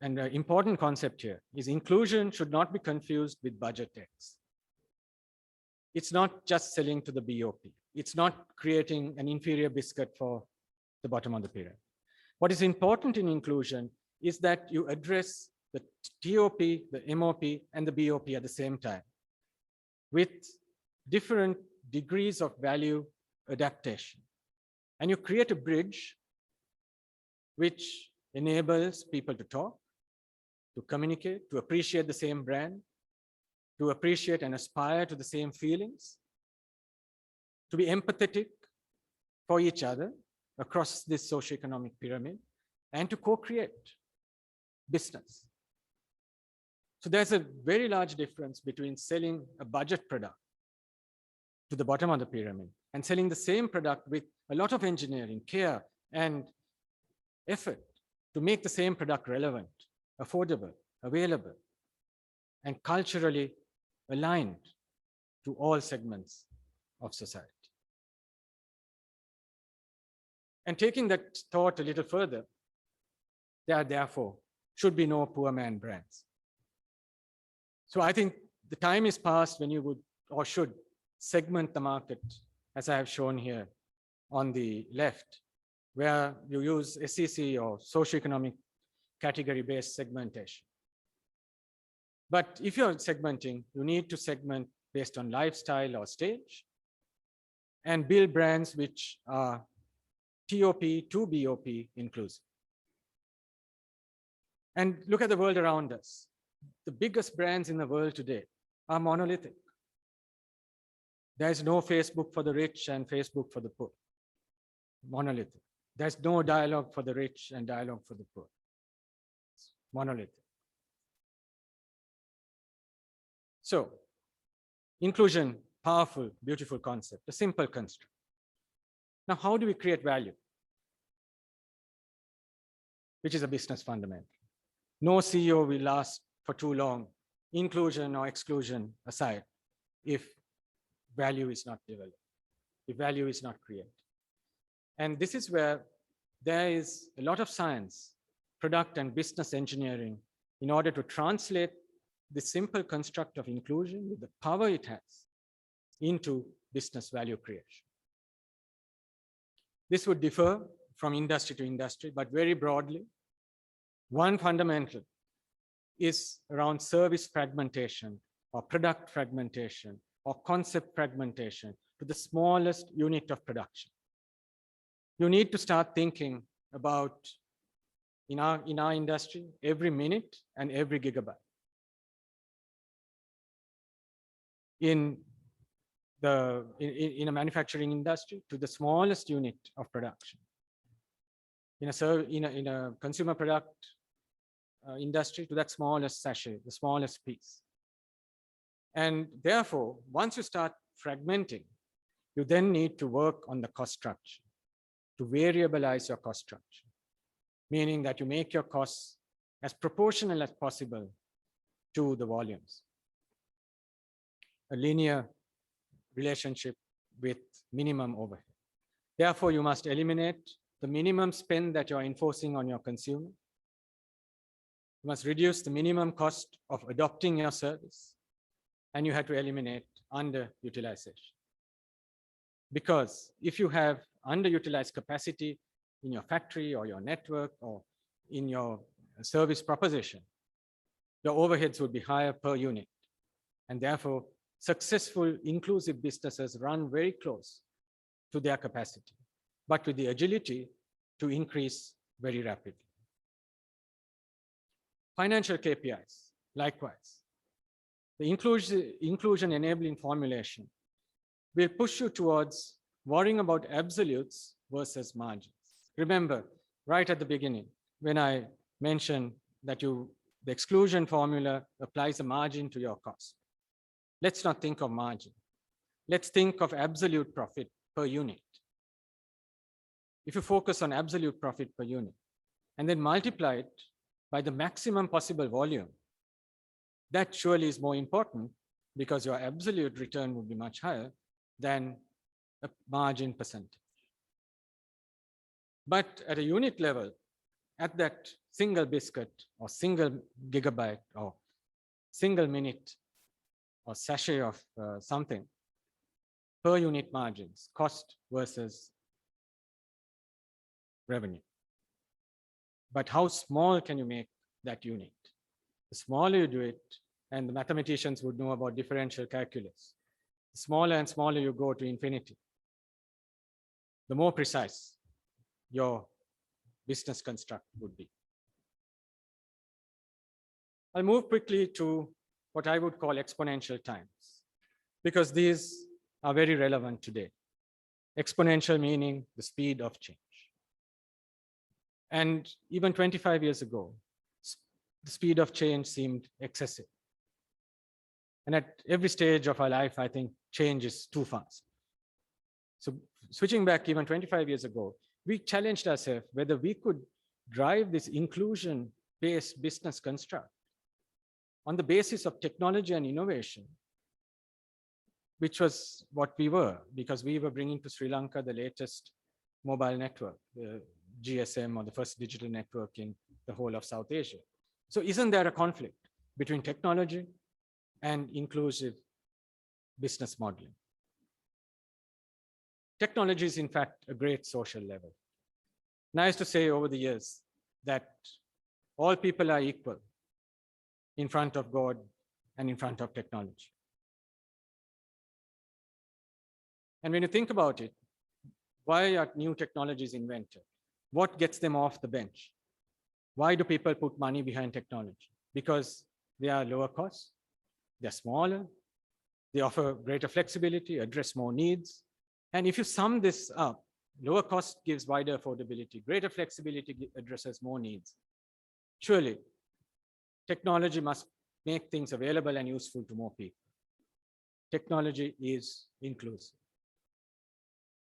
and an important concept here, is inclusion should not be confused with budget X. It's not just selling to the BOP. It's not creating an inferior biscuit for the bottom of the pyramid. What is important in inclusion is that you address the TOP, the MOP, and the BOP at the same time with different degrees of value adaptation. And you create a bridge which enables people to talk, to communicate, to appreciate the same brand, to appreciate and aspire to the same feelings, to be empathetic for each other across this socioeconomic pyramid, and to co-create business. So there's a very large difference between selling a budget product to the bottom of the pyramid and selling the same product with a lot of engineering, care, and effort to make the same product relevant, affordable, available, and culturally aligned to all segments of society. And taking that thought a little further, there therefore should be no poor man brands. So I think the time is past when you would or should segment the market, as I have shown here on the left, where you use SEC or socioeconomic category-based segmentation. But if you're segmenting, you need to segment based on lifestyle or stage and build brands which are TOP to BOP inclusive. And look at the world around us. The biggest brands in the world today are monolithic. There's no Facebook for the rich and Facebook for the poor. Monolithic. There's no dialogue for the rich and dialogue for the poor. It's monolithic. So, inclusion, powerful, beautiful concept, a simple construct. Now, how do we create value? Which is a business fundamental. No CEO will last for too long, inclusion or exclusion aside, if value is not developed, if value is not created. And this is where there is a lot of science, product and business engineering in order to translate the simple construct of inclusion with the power it has into business value creation. This would differ from industry to industry, but very broadly, one fundamental is around service fragmentation or product fragmentation or concept fragmentation to the smallest unit of production. You need to start thinking about, in our industry, every minute and every gigabyte. In a manufacturing industry, to the smallest unit of production. In a consumer product industry, to that smallest sachet, the smallest piece. And therefore, once you start fragmenting, you then need to work on the cost structure, to variabilize your cost structure, meaning that you make your costs as proportional as possible to the volumes. A linear relationship with minimum overhead. Therefore, you must eliminate the minimum spend that you're enforcing on your consumer. You must reduce the minimum cost of adopting your service, and you have to eliminate underutilization. Because if you have underutilized capacity in your factory or your network or in your service proposition, your overheads would be higher per unit. And therefore, successful inclusive businesses run very close to their capacity, but with the agility to increase very rapidly. Financial KPIs, likewise. The inclusion enabling formulation will push you towards worrying about absolutes versus margins. Remember, right at the beginning, when I mentioned that the exclusion formula applies a margin to your cost. Let's not think of margin. Let's think of absolute profit per unit. If you focus on absolute profit per unit and then multiply it by the maximum possible volume, that surely is more important because your absolute return would be much higher than a margin percentage. But at a unit level, at that single biscuit or single gigabyte or single minute or sachet of something, per unit margins, cost versus revenue. But how small can you make that unit? The smaller you do it, and the mathematicians would know about differential calculus, the smaller and smaller you go to infinity, the more precise your business construct would be. I'll move quickly to what I would call exponential times, because these are very relevant today. Exponential meaning the speed of change. And even 25 years ago, the speed of change seemed excessive. And at every stage of our life, I think change is too fast. So switching back even 25 years ago, we challenged ourselves whether we could drive this inclusion-based business construct on the basis of technology and innovation, which was what we were, because we were bringing to Sri Lanka the latest mobile network, the GSM, or the first digital network in the whole of South Asia. So isn't there a conflict between technology and inclusive business modeling? Technology is, in fact, a great social level. Nice to say over the years that all people are equal in front of God and in front of technology. And when you think about it, why are new technologies invented? What gets them off the bench? Why do people put money behind technology? Because they are lower cost, they're smaller, they offer greater flexibility, address more needs. And if you sum this up, lower cost gives wider affordability, greater flexibility addresses more needs. Surely, technology must make things available and useful to more people. Technology is inclusive.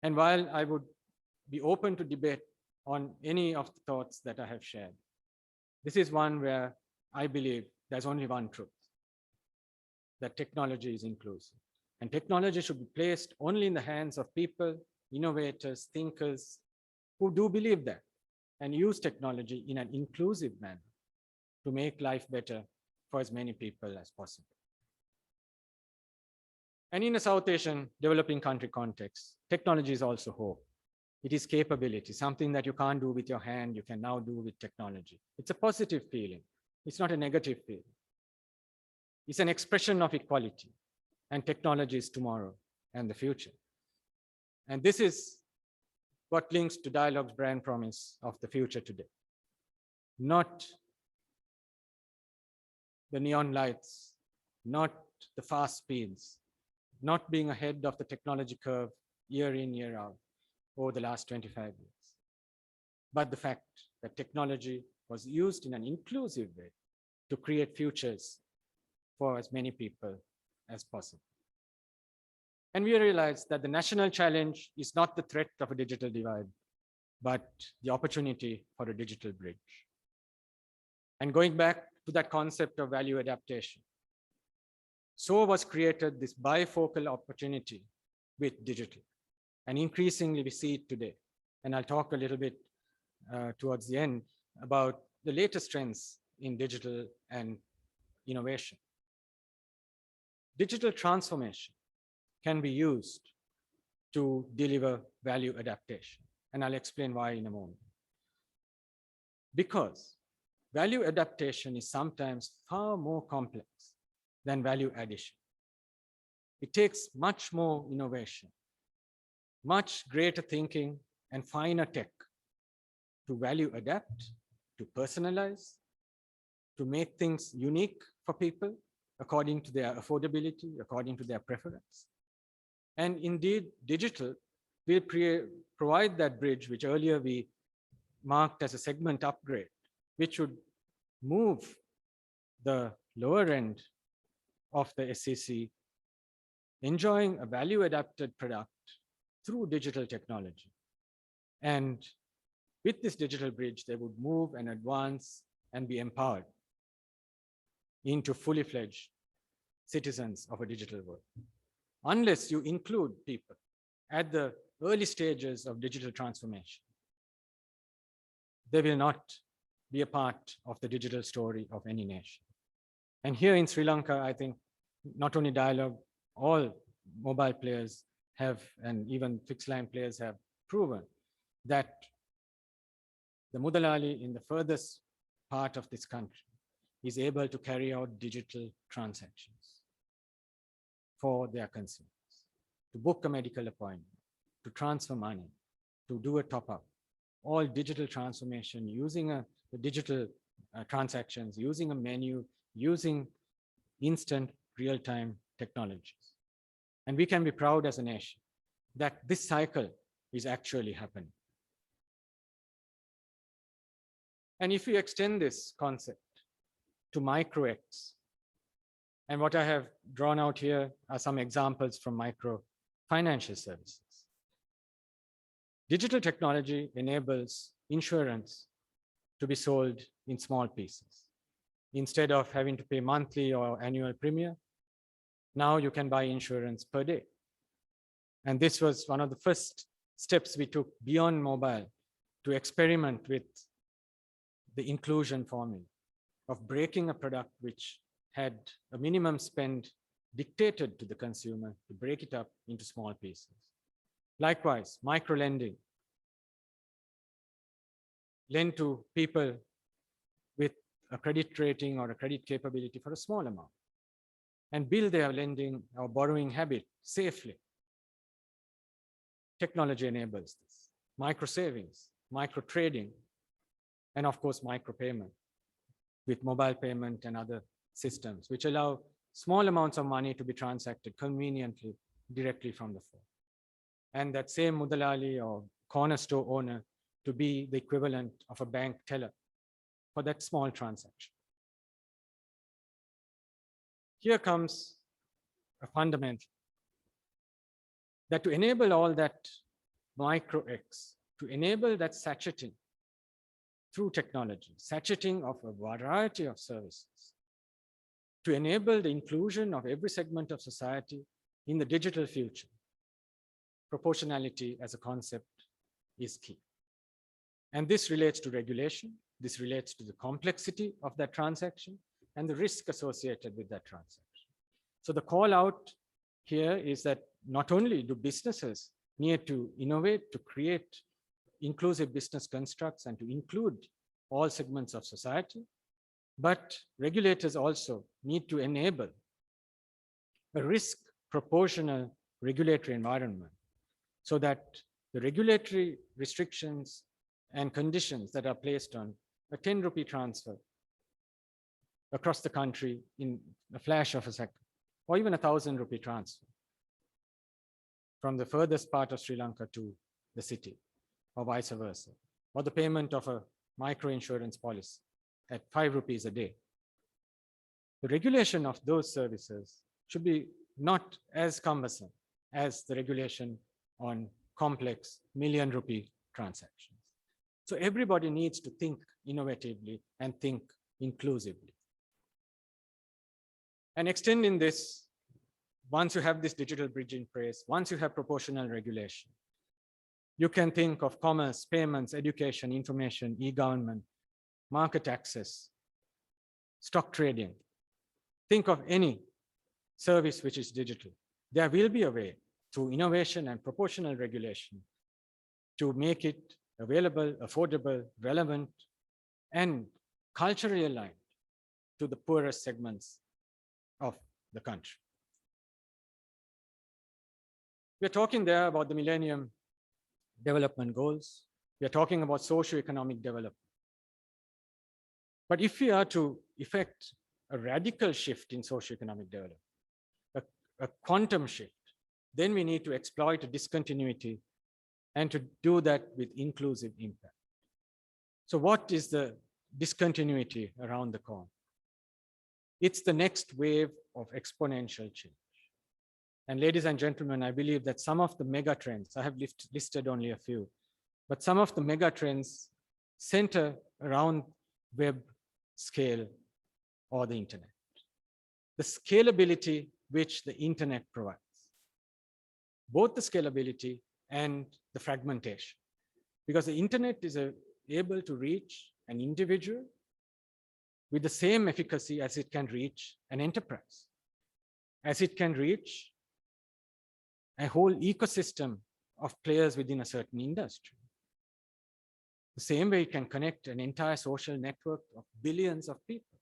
And while I would be open to debate on any of the thoughts that I have shared, this is one where I believe there's only one truth, that technology is inclusive. And technology should be placed only in the hands of people, innovators, thinkers, who do believe that. and use technology in an inclusive manner to make life better for as many people as possible. And in a South Asian developing country context, technology is also hope. It is capability, something that you can't do with your hand, you can now do with technology. It's a positive feeling. It's not a negative feeling. It's an expression of equality, and technology is tomorrow and the future. And this is what links to Dialogue's brand promise of the future today. Not the neon lights, not the fast speeds, not being ahead of the technology curve year in, year out over the last 25 years, but the fact that technology was used in an inclusive way to create futures for as many people as possible. And we realized that the national challenge is not the threat of a digital divide, but the opportunity for a digital bridge. And going back to that concept of value adaptation, so was created this bifocal opportunity with digital. And increasingly we see it today. And I'll talk a little bit towards the end about the latest trends in digital and innovation. Digital transformation can be used to deliver value adaptation. And I'll explain why in a moment. Because value adaptation is sometimes far more complex than value addition. It takes much more innovation, much greater thinking and finer tech to value adapt, to personalize, to make things unique for people according to their affordability, according to their preference. And indeed, digital will provide that bridge, which earlier we marked as a segment upgrade, which would move the lower end of the SEC, enjoying a value-adapted product through digital technology. And with this digital bridge, they would move and advance and be empowered into fully fledged citizens of a digital world. Unless you include people at the early stages of digital transformation, they will not be a part of the digital story of any nation. And here in Sri Lanka, I think not only Dialogue, all mobile players have, and even fixed line players have proven that the Mudalali in the furthest part of this country is able to carry out digital transactions for their consumers, to book a medical appointment, to transfer money, to do a top-up, all digital transformation using the digital transactions, using a menu, using instant real-time technologies. And we can be proud as a nation that this cycle is actually happening. And if we extend this concept to micro-X, and what I have drawn out here are some examples from micro financial services. Digital technology enables insurance to be sold in small pieces. Instead of having to pay monthly or annual premium, now you can buy insurance per day. And this was one of the first steps we took beyond mobile to experiment with the inclusion formula of breaking a product which had a minimum spend dictated to the consumer to break it up into small pieces. Likewise, micro lending. Lend to people with a credit rating or a credit capability for a small amount and build their lending or borrowing habit safely. Technology enables this. Micro savings, micro trading, and of course, micro payment with mobile payment and other systems, which allow small amounts of money to be transacted conveniently directly from the phone. And that same Mudalali or corner store owner to be the equivalent of a bank teller for that small transaction. Here comes a fundamental that to enable all that micro X, to enable that sachseting through technology, sachseting of a variety of services, to enable the inclusion of every segment of society in the digital future, proportionality as a concept is key. And this relates to regulation. This relates to the complexity of that transaction and the risk associated with that transaction. So the call out here is that not only do businesses need to innovate to create inclusive business constructs and to include all segments of society, but regulators also need to enable a risk proportional regulatory environment so that the regulatory restrictions and conditions that are placed on a 10 rupee transfer across the country in a flash of a second, or even 1,000 rupee transfer from the furthest part of Sri Lanka to the city, or vice versa, or the payment of a micro insurance policy at 5 rupees a day. The regulation of those services should be not as cumbersome as the regulation on complex million rupee transactions. So everybody needs to think innovatively and think inclusively. And extending this, once you have this digital bridge in place, once you have proportional regulation, you can think of commerce, payments, education, information, e-government, market access, stock trading. Think of any service which is digital. There will be a way through innovation and proportional regulation to make it available, affordable, relevant, and culturally aligned to the poorest segments of the country. We're talking there about the Millennium Development Goals. We're talking about socio-economic development. But if we are to effect a radical shift in socio-economic development, a quantum shift, then we need to exploit a discontinuity and to do that with inclusive impact. So what is the discontinuity around the corner? It's the next wave of exponential change. And ladies and gentlemen, I believe that some of the mega trends, I have listed only a few, but some of the mega trends center around web scale or the internet. The scalability which the internet provides, both the scalability and the fragmentation, because the internet is able to reach an individual with the same efficacy as it can reach an enterprise, as it can reach a whole ecosystem of players within a certain industry. The same way it can connect an entire social network of billions of people.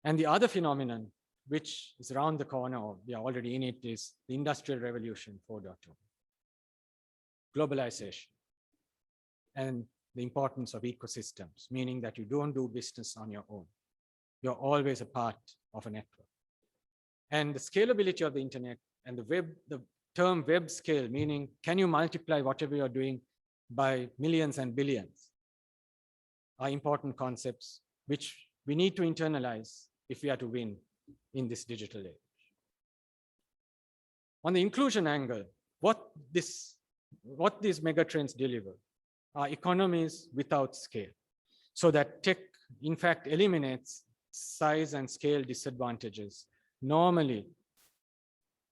And the other phenomenon, which is around the corner, or we are already in it, is the Industrial Revolution 4.0. Globalization and the importance of ecosystems, meaning that you don't do business on your own. You're always a part of a network. And the scalability of the internet and the web, the term web scale, meaning can you multiply whatever you're doing by millions and billions, are important concepts which we need to internalize if we are to win in this digital age. On the inclusion angle, what these megatrends deliver are economies without scale, so that tech, in fact, eliminates size and scale disadvantages normally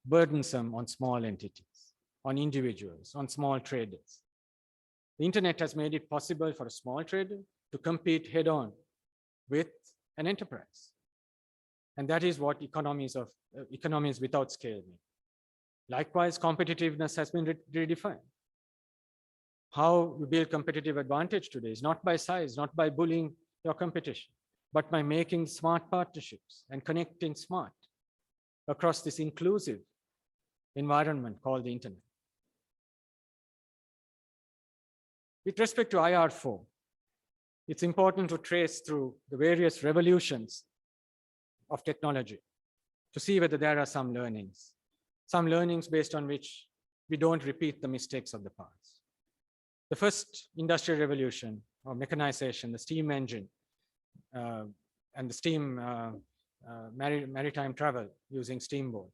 burdensome on small entities, on individuals, on small traders. The internet has made it possible for a small trader to compete head-on with an enterprise. And that is what economies without scale mean. Likewise, competitiveness has been redefined. How you build competitive advantage today is not by size, not by bullying your competition, but by making smart partnerships and connecting smart across this inclusive environment called the internet. With respect to IR4, it's important to trace through the various revolutions of technology to see whether there are some learnings based on which we don't repeat the mistakes of the past. The first industrial revolution or mechanization, the steam engine and the steam maritime travel using steamboat.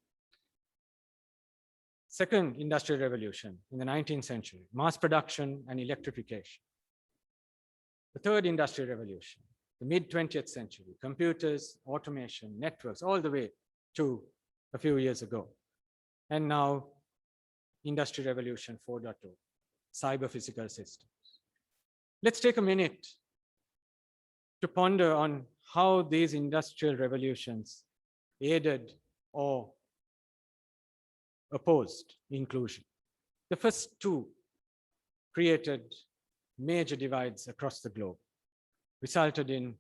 Second industrial revolution in the 19th century, mass production and electrification. The third industrial revolution, the mid-20th century, computers, automation, networks, all the way to a few years ago. And now, Industrial Revolution 4.0, cyber physical systems. Let's take a minute to ponder on how these industrial revolutions aided or opposed inclusion. The first two created major divides across the globe, resulted in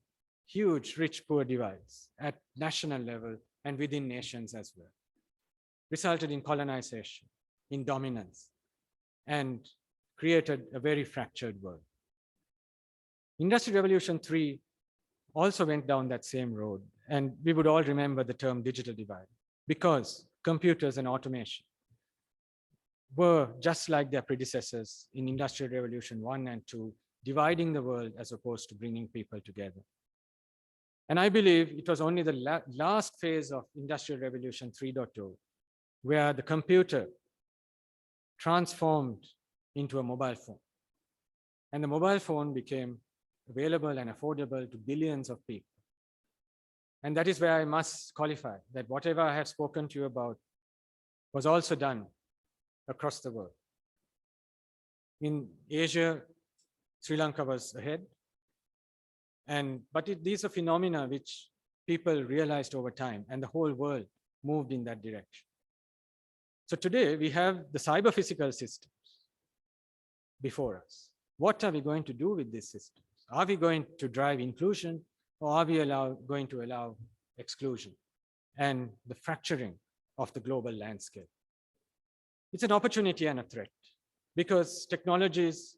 huge rich-poor divides at national level and within nations as well, resulted in colonization, in dominance, and created a very fractured world. Industrial Revolution 3 also went down that same road, and we would all remember the term digital divide, because computers and automation were just like their predecessors in Industrial Revolution 1 and 2, dividing the world as opposed to bringing people together. And I believe it was only the last phase of Industrial Revolution 3.0 where the computer transformed into a mobile phone. And the mobile phone became available and affordable to billions of people. And that is where I must qualify that whatever I have spoken to you about was also done across the world. In Asia, Sri Lanka was ahead. But these are phenomena which people realized over time, and the whole world moved in that direction. So today we have the cyber-physical systems before us. What are we going to do with these systems? Are we going to drive inclusion, or are we going to allow exclusion and the fracturing of the global landscape? It's an opportunity and a threat, because technologies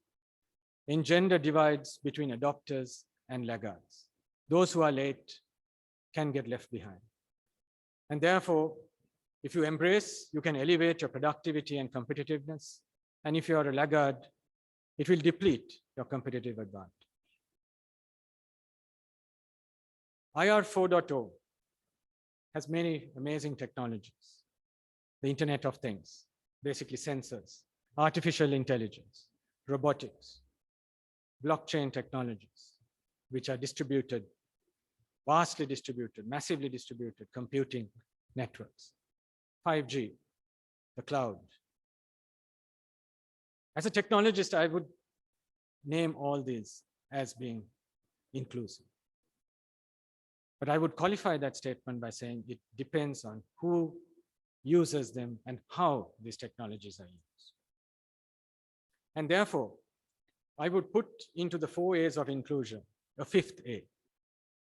engender divides between adopters and laggards. Those who are late can get left behind. And therefore, if you embrace, you can elevate your productivity and competitiveness. And if you are a laggard, it will deplete your competitive advantage. IR 4.0 has many amazing technologies. The Internet of Things, basically sensors, artificial intelligence, robotics, blockchain technologies, which are distributed, vastly distributed, massively distributed computing networks, 5G, the cloud. As a technologist, I would name all these as being inclusive. But I would qualify that statement by saying it depends on who uses them and how these technologies are used. And therefore, I would put into the 4 A's of inclusion a 5th A,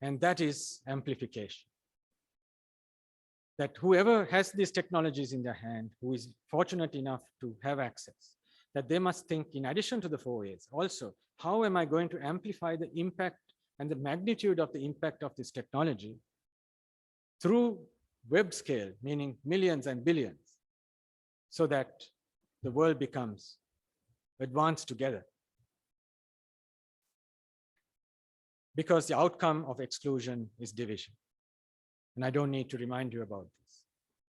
and that is amplification. That whoever has these technologies in their hand, who is fortunate enough to have access, that they must think, in addition to the 4 A's, also, how am I going to amplify the impact and the magnitude of the impact of this technology through web scale, meaning millions and billions, so that the world becomes advanced together. Because the outcome of exclusion is division. And I don't need to remind you about this.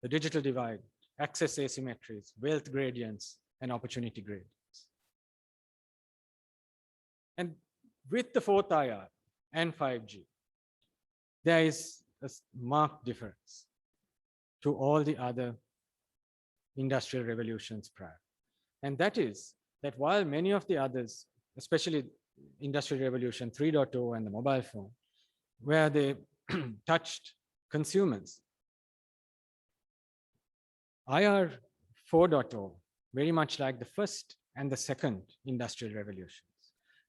The digital divide, access asymmetries, wealth gradients, and opportunity gradients. And with the 4th IR and 5G, there is a marked difference to all the other industrial revolutions prior. And that is that while many of the others, especially Industrial Revolution 3.0 and the mobile phone, where they touched consumers, IR 4.0, very much like the first and the second industrial revolutions,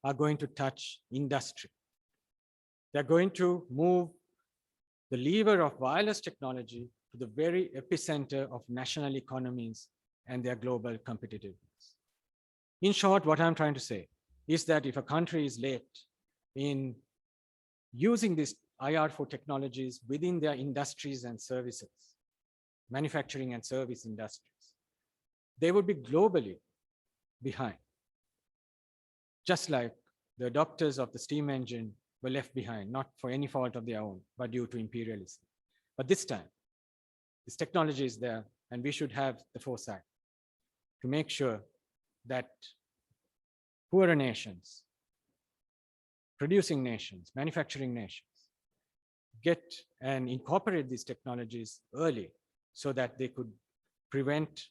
are going to touch industry. They're going to move the lever of wireless technology to the very epicenter of national economies and their global competitiveness. In short, what I'm trying to say is that if a country is late in using these IR4 technologies within their industries and services, manufacturing and service industries, they would be globally behind. Just like the adopters of the steam engine were left behind, not for any fault of their own, but due to imperialism. But this time, this technology is there, and we should have the foresight to make sure that poorer nations, producing nations, manufacturing nations, get and incorporate these technologies early so that they could prevent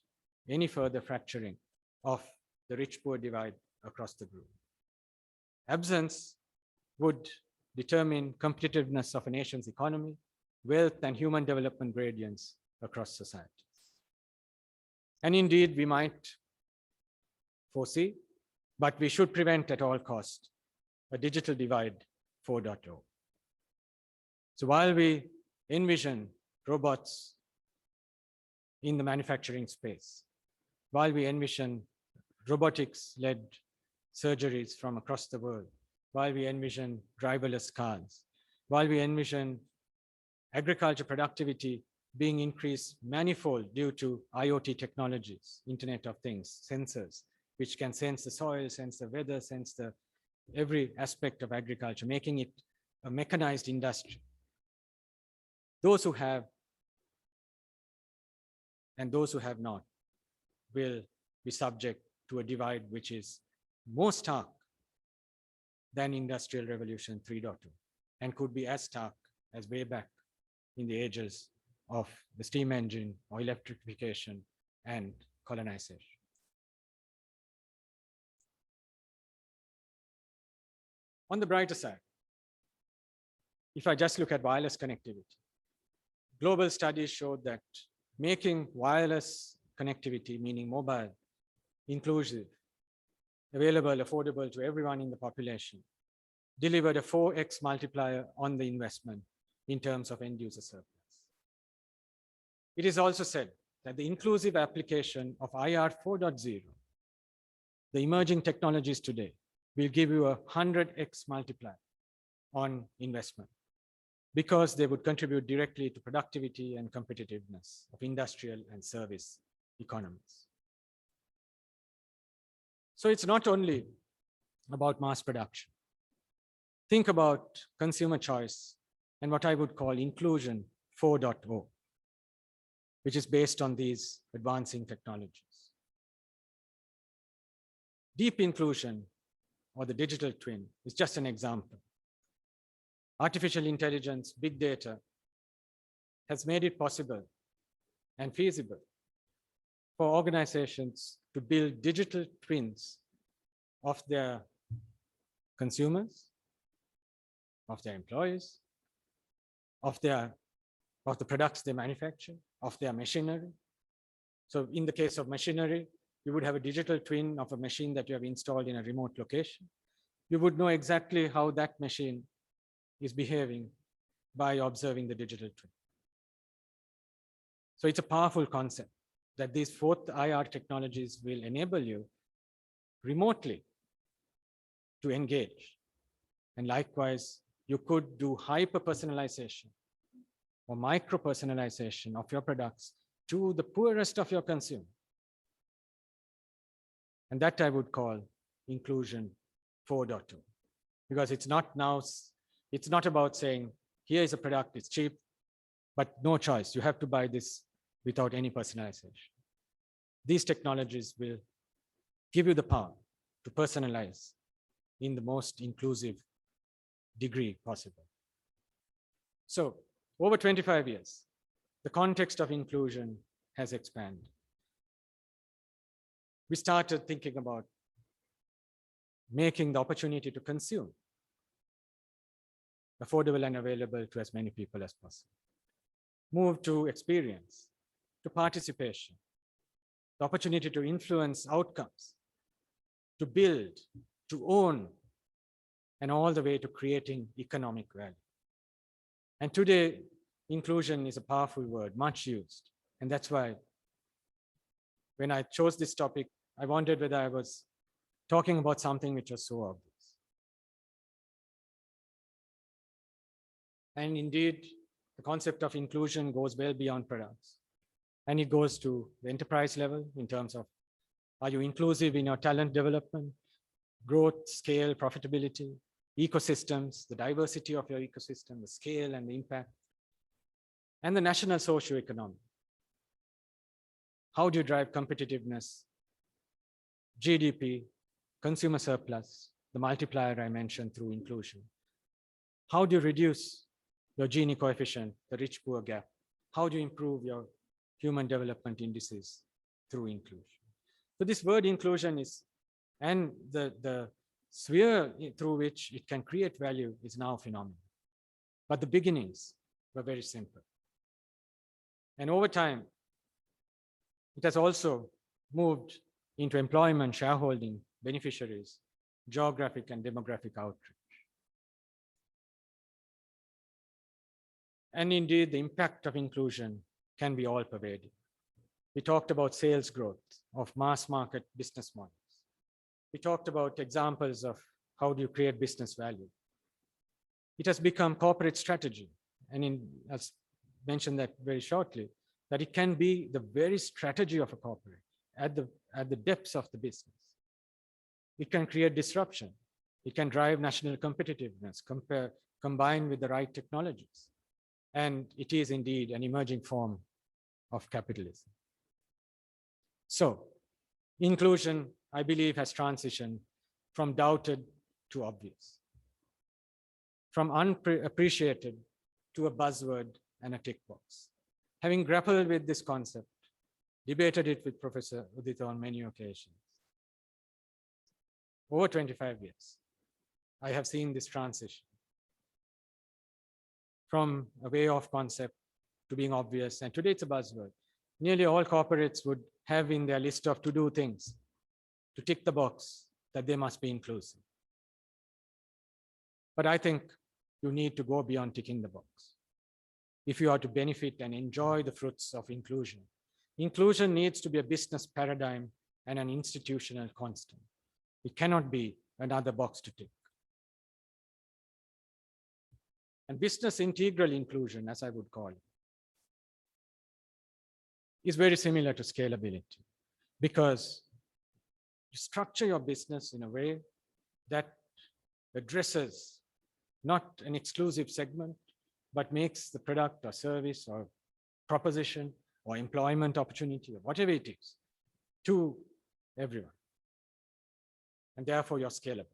any further fracturing of the rich-poor divide across the group. Absence would determine competitiveness of a nation's economy, wealth, and human development gradients across societies. And indeed, we might foresee, but we should prevent at all costs a digital divide 4.0. So while we envision robots in the manufacturing space, while we envision robotics-led surgeries from across the world, while we envision driverless cars, while we envision agriculture productivity being increased manifold due to IoT technologies, Internet of Things, sensors, which can sense the soil, sense the weather, sense the every aspect of agriculture, making it a mechanized industry. Those who have and those who have not will be subject to a divide which is more stark than Industrial Revolution 3.0 and could be as stark as way back in the ages of the steam engine or electrification and colonization. On the brighter side, if I just look at wireless connectivity, global studies showed that making wireless connectivity, meaning mobile, inclusive, available, affordable to everyone in the population, delivered a 4x multiplier on the investment in terms of end user surplus. It is also said that the inclusive application of IR 4.0, the emerging technologies today, will give you a 100x multiplier on investment because they would contribute directly to productivity and competitiveness of industrial and service economies. So it's not only about mass production. Think about consumer choice and what I would call inclusion 4.0, which is based on these advancing technologies. Deep inclusion, or the digital twin, is just an example. Artificial intelligence, big data, has made it possible and feasible for organizations to build digital twins of their consumers, of their employees, of the products they manufacture, of their machinery. So in the case of machinery, you would have a digital twin of a machine that you have installed in a remote location. You would know exactly how that machine is behaving by observing the digital twin. So it's a powerful concept that these fourth IR technologies will enable you remotely to engage. And likewise, you could do hyper-personalization or micro-personalization of your products to the poorest of your consumers. And that I would call inclusion 4.2, because it's not about saying, here is a product, it's cheap, but no choice. You have to buy this without any personalization. These technologies will give you the power to personalize in the most inclusive degree possible. So over 25 years, the context of inclusion has expanded. We started thinking about making the opportunity to consume affordable and available to as many people as possible. Move to experience, to participation, the opportunity to influence outcomes, to build, to own, and all the way to creating economic value. And today, inclusion is a powerful word, much used. And that's why when I chose this topic, I wondered whether I was talking about something which was so obvious. And indeed, the concept of inclusion goes well beyond products. And it goes to the enterprise level in terms of, are you inclusive in your talent development, growth, scale, profitability, ecosystems, the diversity of your ecosystem, the scale and the impact, and the national socio-economic. How do you drive competitiveness, GDP, consumer surplus, the multiplier I mentioned through inclusion? How do you reduce your Gini coefficient, the rich-poor gap? How do you improve your human development indices through inclusion? So this word inclusion is, and the sphere through which it can create value is now phenomenal. But the beginnings were very simple. And over time, it has also moved into employment, shareholding, beneficiaries, geographic and demographic outreach. And indeed, the impact of inclusion can be all pervading. We talked about sales growth of mass market business models. We talked about examples of how do you create business value. It has become corporate strategy. And I'll mention that very shortly, that it can be the very strategy of a corporate at the depths of the business. It can create disruption. It can drive national competitiveness, combined with the right technologies. And it is indeed an emerging form of capitalism. So inclusion, I believe, has transitioned from doubted to obvious, from unappreciated to a buzzword and a tick box. Having grappled with this concept, debated it with Professor Uditha on many occasions. Over 25 years, I have seen this transition from a way of concept to being obvious, and today it's a buzzword. Nearly all corporates would have in their list of to-do things to tick the box that they must be inclusive. But I think you need to go beyond ticking the box. If you are to benefit and enjoy the fruits of inclusion, inclusion needs to be a business paradigm and an institutional constant. It cannot be another box to tick. And business integral inclusion, as I would call it, is very similar to scalability, because you structure your business in a way that addresses not an exclusive segment, but makes the product or service or proposition or employment opportunity or whatever it is to everyone. And therefore you're scalable.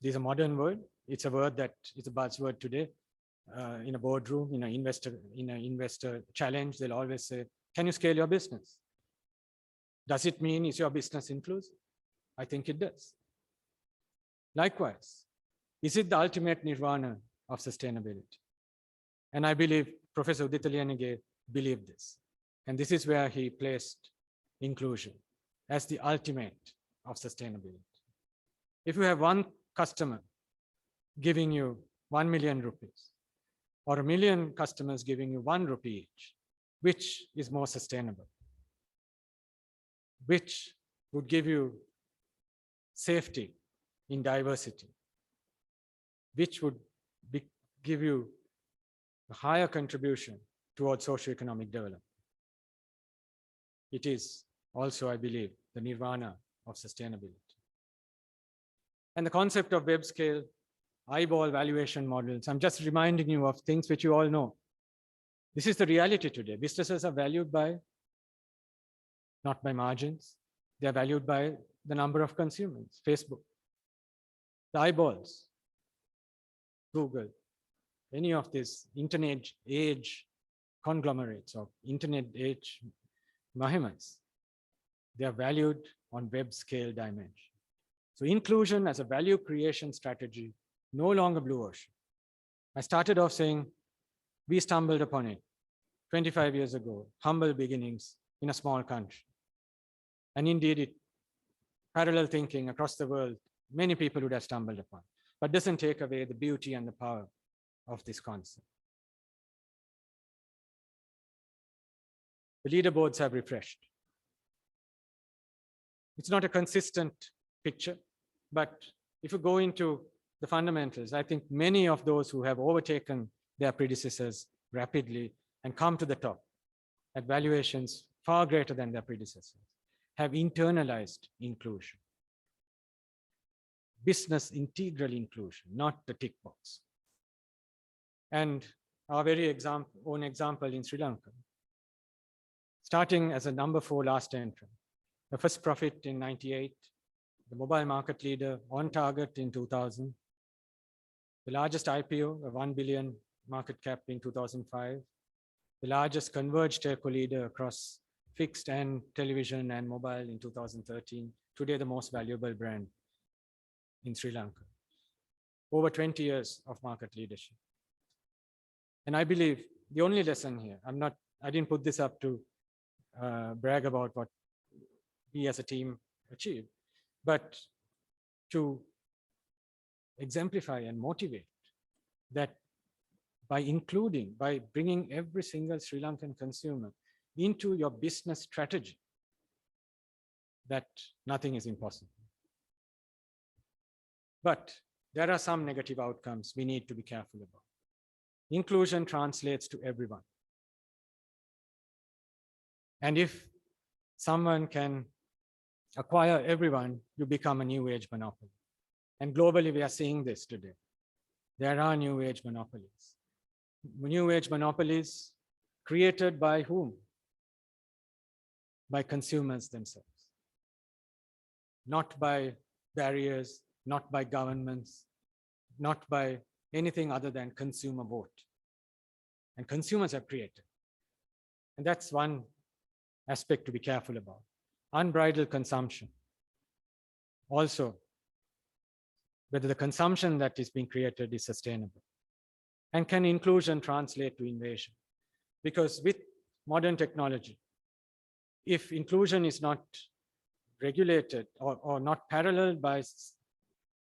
This is a modern word. It's a word that is a buzzword today. In a boardroom, in an investor challenge, they'll always say, can you scale your business? Does it mean is your business inclusive? I think it does. Likewise, is it the ultimate nirvana of sustainability? And I believe Professor Uditha Liyanage believed this. And this is where he placed inclusion as the ultimate of sustainability. If you have one customer giving you 1 million rupees, or 1 million customers giving you 1 rupee each, which is more sustainable? Which would give you safety in diversity? Which would give you a higher contribution towards socioeconomic development? It is also, I believe, the nirvana of sustainability. And the concept of web scale, eyeball valuation models, I'm just reminding you of things which you all know. This is the reality today. Businesses are valued by, not by margins, they're valued by the number of consumers. Facebook, the eyeballs, Google, any of these internet age conglomerates or internet age behemoths, they are valued on web scale dimension. So inclusion as a value creation strategy, no longer blue ocean. I started off saying we stumbled upon it 25 years ago, humble beginnings in a small country. And indeed, it parallel thinking across the world, many people would have stumbled upon, but doesn't take away the beauty and the power of this concept. The leaderboards have refreshed. It's not a consistent picture, but if you go into the fundamentals, I think many of those who have overtaken their predecessors rapidly and come to the top at valuations far greater than their predecessors have internalized inclusion. Business integral inclusion, not the tick box. And our very own example in Sri Lanka, starting as a number 4 last entrant, the first profit in 98, the mobile market leader on target in 2000, the largest IPO, a 1 billion market cap in 2005, the largest converged telco leader across fixed and television and mobile in 2013, today the most valuable brand in Sri Lanka. Over 20 years of market leadership. And I believe the only lesson here, I didn't put this up to brag about what we as a team achieved, but to exemplify and motivate that by bringing every single Sri Lankan consumer into your business strategy, that nothing is impossible. But there are some negative outcomes we need to be careful about. Inclusion translates to everyone. And if someone can acquire everyone, you become a new age monopoly. And globally, we are seeing this today. There are new age monopolies. New age monopolies created by whom? By consumers themselves. Not by barriers, not by governments, not by anything other than consumer vote. And consumers have created. And that's one aspect to be careful about. Unbridled consumption. Also, whether the consumption that is being created is sustainable. And can inclusion translate to invasion? Because with modern technology, if inclusion is not regulated or not paralleled by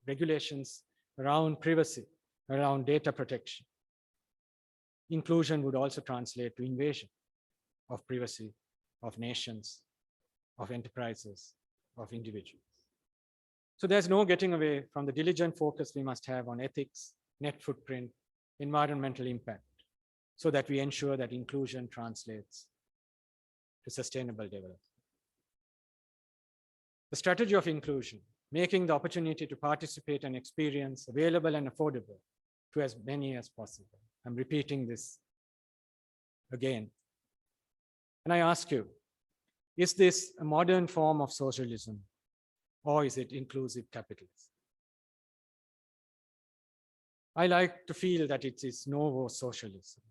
regulations around privacy, around data protection, inclusion would also translate to invasion of privacy, of nations, of enterprises, of individuals. So there's no getting away from the diligent focus we must have on ethics, net footprint, environmental impact, so that we ensure that inclusion translates to sustainable development. The strategy of inclusion, making the opportunity to participate and experience available and affordable to as many as possible. I'm repeating this again. And I ask you, is this a modern form of socialism, or is it inclusive capitalism? I like to feel that it is novo socialism.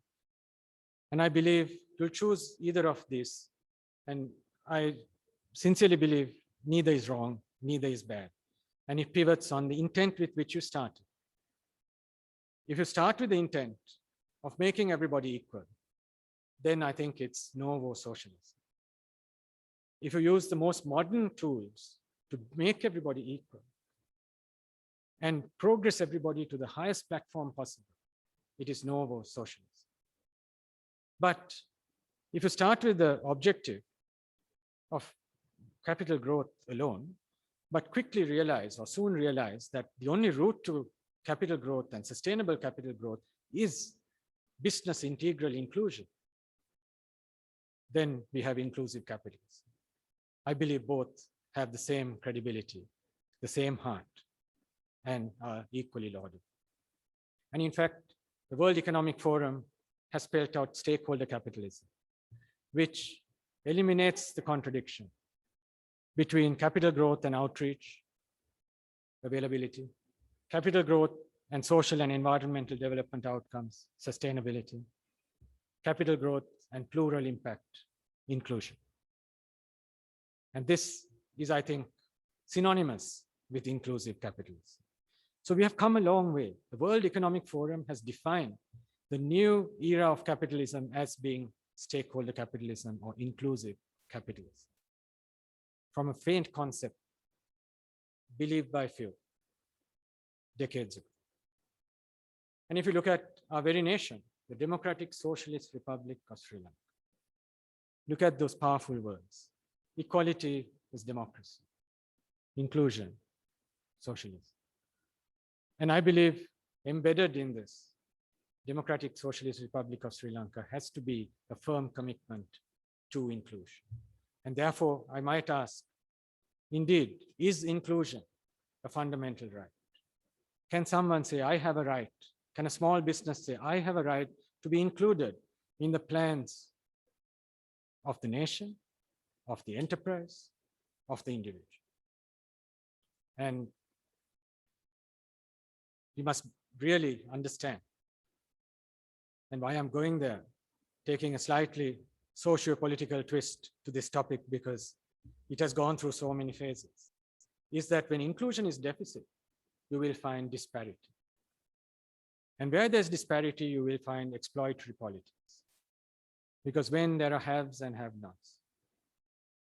And I believe you'll choose either of these. And I sincerely believe neither is wrong, neither is bad. And it pivots on the intent with which you started. If you start with the intent of making everybody equal, then I think it's novo socialism. If you use the most modern tools to make everybody equal and progress everybody to the highest platform possible, it is novo socialism. But if you start with the objective of capital growth alone, but quickly realize or soon realize that the only route to capital growth and sustainable capital growth is business integral inclusion, then we have inclusive capitalism. I believe both have the same credibility, the same heart, and are equally laudable. And in fact, the World Economic Forum has spelled out stakeholder capitalism, which eliminates the contradiction between capital growth and outreach, availability, capital growth and social and environmental development outcomes, sustainability, capital growth and plural impact, inclusion. And this is, I think, synonymous with inclusive capitalism. So we have come a long way. The World Economic Forum has defined the new era of capitalism as being stakeholder capitalism or inclusive capitalism. From a faint concept believed by few decades ago. And if you look at our very nation, the Democratic Socialist Republic of Sri Lanka, look at those powerful words. Equality is democracy. Inclusion, socialism. And I believe embedded in this Democratic Socialist Republic of Sri Lanka has to be a firm commitment to inclusion. And therefore, I might ask, indeed, is inclusion a fundamental right? Can someone say, I have a right? Can a small business say, I have a right to be included in the plans of the nation, of the enterprise, of the individual? And you must really understand, and why I'm going there, taking a slightly socio-political twist to this topic because it has gone through so many phases, is that when inclusion is deficit, you will find disparity. And where there's disparity, you will find exploitatory politics. Because when there are haves and have-nots,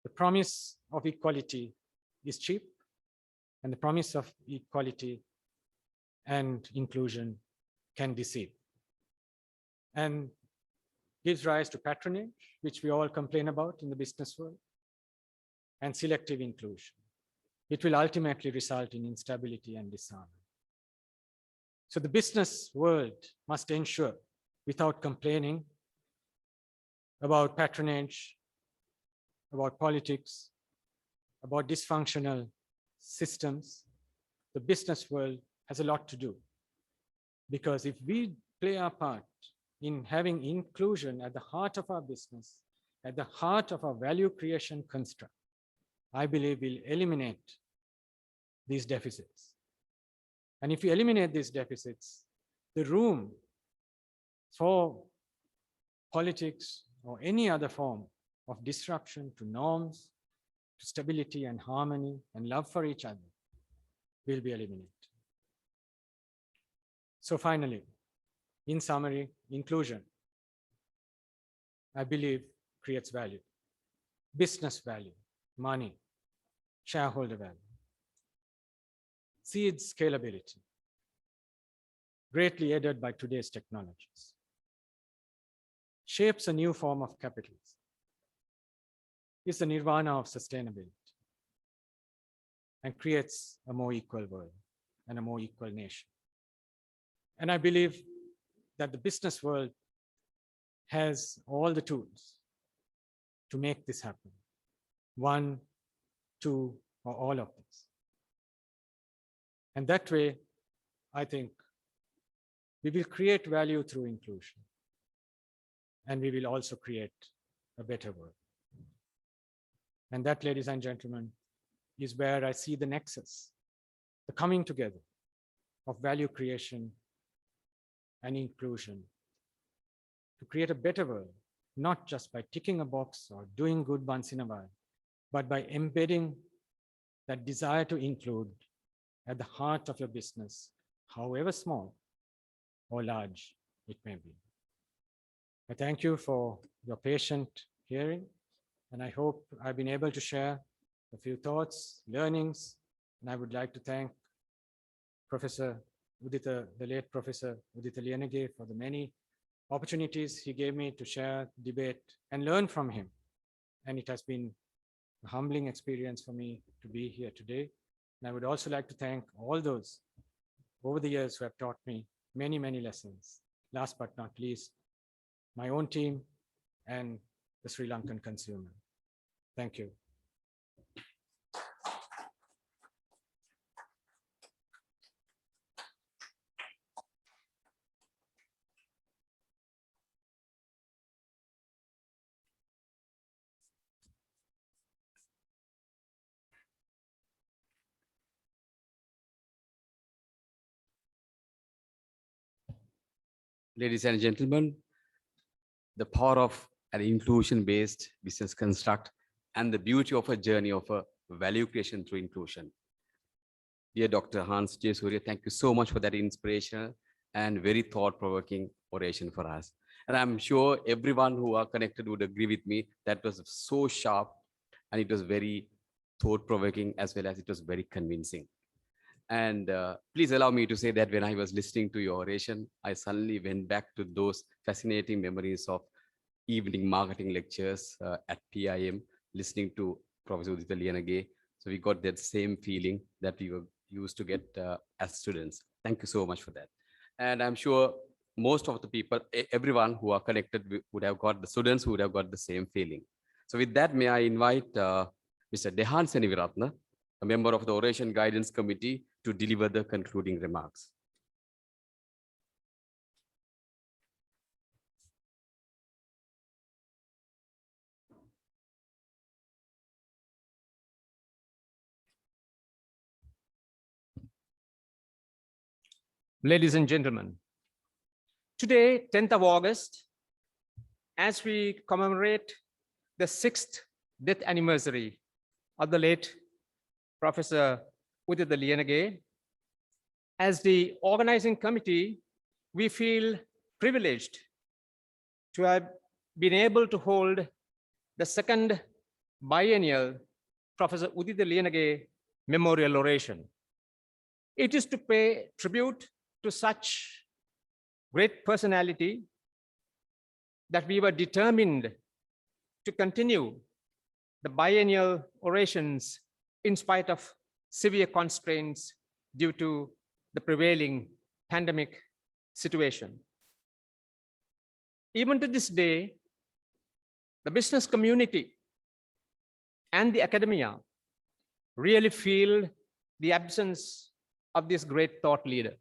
the promise of equality is cheap, and the promise of equality and inclusion can deceive. And gives rise to patronage, which we all complain about in the business world, and selective inclusion. It will ultimately result in instability and disharmony. So the business world must ensure, without complaining about patronage, about politics, about dysfunctional systems, the business world has a lot to do. Because if we play our part in having inclusion at the heart of our business, at the heart of our value creation construct, I believe we'll eliminate these deficits. And if you eliminate these deficits, the room for politics or any other form of disruption to norms, to stability and harmony and love for each other will be eliminated. So finally, in summary, inclusion, I believe, creates value, business value, money, shareholder value, seeds scalability, greatly aided by today's technologies, shapes a new form of capitalism, is the nirvana of sustainability, and creates a more equal world and a more equal nation. And I believe that the business world has all the tools to make this happen. One, two, or all of this. And that way, I think we will create value through inclusion. And we will also create a better world. And that, ladies and gentlemen, is where I see the nexus, the coming together of value creation and inclusion to create a better world, not just by ticking a box or doing good once in a while, but by embedding that desire to include at the heart of your business, however small or large it may be. I thank you for your patient hearing, and I hope I've been able to share a few thoughts, learnings, and I would like to thank Professor Uditha, the late Professor Uditha Liyanage, for the many opportunities he gave me to share, debate, and learn from him. And it has been a humbling experience for me to be here today. And I would also like to thank all those over the years who have taught me many, many lessons. Last but not least, my own team and the Sri Lankan consumer. Thank you. Ladies and gentlemen, the power of an inclusion-based business construct and the beauty of a journey of a value creation through inclusion. Dear Dr. Hans J. Surya, thank you so much for that inspirational and very thought-provoking oration for us. And I'm sure everyone who are connected would agree with me that was so sharp and it was very thought-provoking as well as it was very convincing. And please allow me to say that when I was listening to your oration, I suddenly went back to those fascinating memories of evening marketing lectures at PIM, listening to Professor Uditha Liyanage. So we got that same feeling that we were used to get as students. Thank you so much for that. And I'm sure most of the people, everyone who are connected would have got, the students who would have got the same feeling. So with that, may I invite Mr. Dehan Seniviratna, a member of the Oration Guidance Committee, to deliver the concluding remarks. Ladies and gentlemen, today, 10th of August, as we commemorate the 6th death anniversary of the late Professor Uditha Liyanage, as the organizing committee, we feel privileged to have been able to hold the second biennial Professor Uditha Liyanage Memorial Oration. It is to pay tribute to such great personality that we were determined to continue the biennial orations in spite of severe constraints due to the prevailing pandemic situation. Even to this day, the business community and the academia really feel the absence of this great thought leader.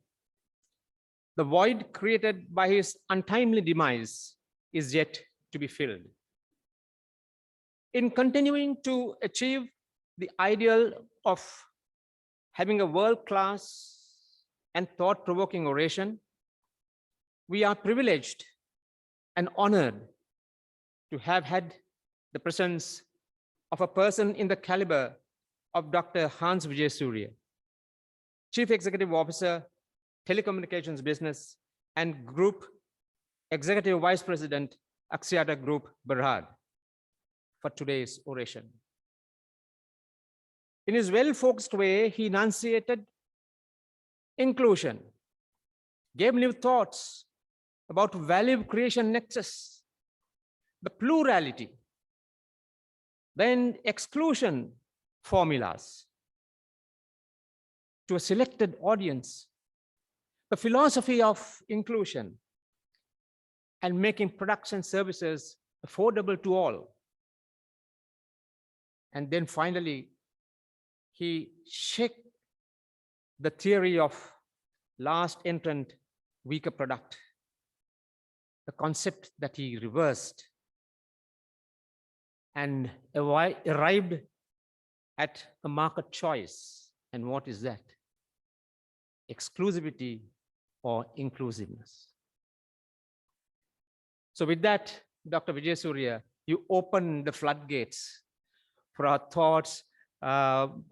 The void created by his untimely demise is yet to be filled. In continuing to achieve the ideal of having a world-class and thought-provoking oration, we are privileged and honored to have had the presence of a person in the caliber of Dr. Hans Vijayasurya, Chief Executive Officer, Telecommunications Business, and Group Executive Vice President, Axiata Group, Berhad, for today's oration. In his well-focused way, he enunciated inclusion, gave new thoughts about value creation nexus, the plurality, then exclusion formulas to a selected audience, the philosophy of inclusion, and making products and services affordable to all. And then finally, he shook the theory of last entrant, weaker product, the concept that he reversed and arrived at a market choice. And what is that? Exclusivity or inclusiveness. So with that, Dr. Vijayasurya, you open the floodgates for our thoughts,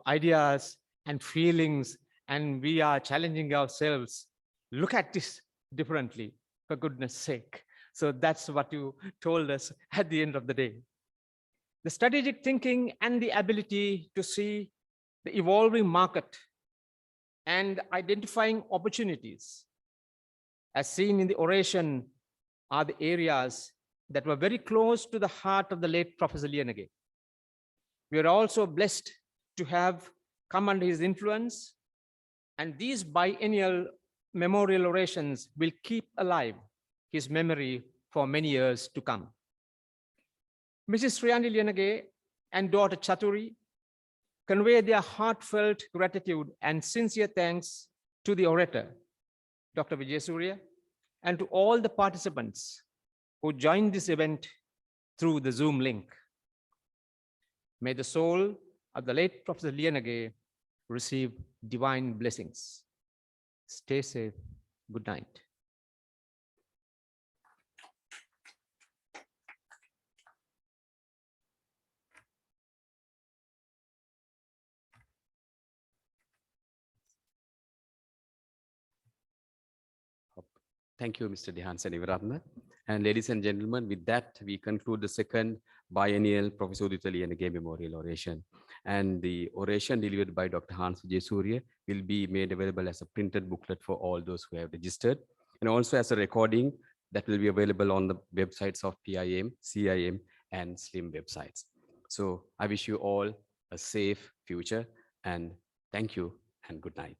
ideas, and feelings, and we are challenging ourselves. Look at this differently, for goodness sake. So that's what you told us at the end of the day. The strategic thinking and the ability to see the evolving market and identifying opportunities, as seen in the oration, are the areas that were very close to the heart of the late Professor Liyanage. We are also blessed to have come under his influence, and these biennial memorial orations will keep alive his memory for many years to come. Mrs. Sriyani Liyanage and daughter Chaturi convey their heartfelt gratitude and sincere thanks to the orator, Dr. Vijayasurya, and to all the participants who joined this event through the Zoom link. May the soul of the late Professor Liyanage receive divine blessings. Stay safe. Good night. Thank you, Mr. Dehan Senivaratna. And ladies and gentlemen, with that, we conclude the second biennial Professor Uditha Liyanage Memorial Oration. And the oration delivered by Dr. Hans Vijayasurya will be made available as a printed booklet for all those who have registered, and also as a recording that will be available on the websites of PIM, CIM, and SLIM websites. So I wish you all a safe future, and thank you and good night.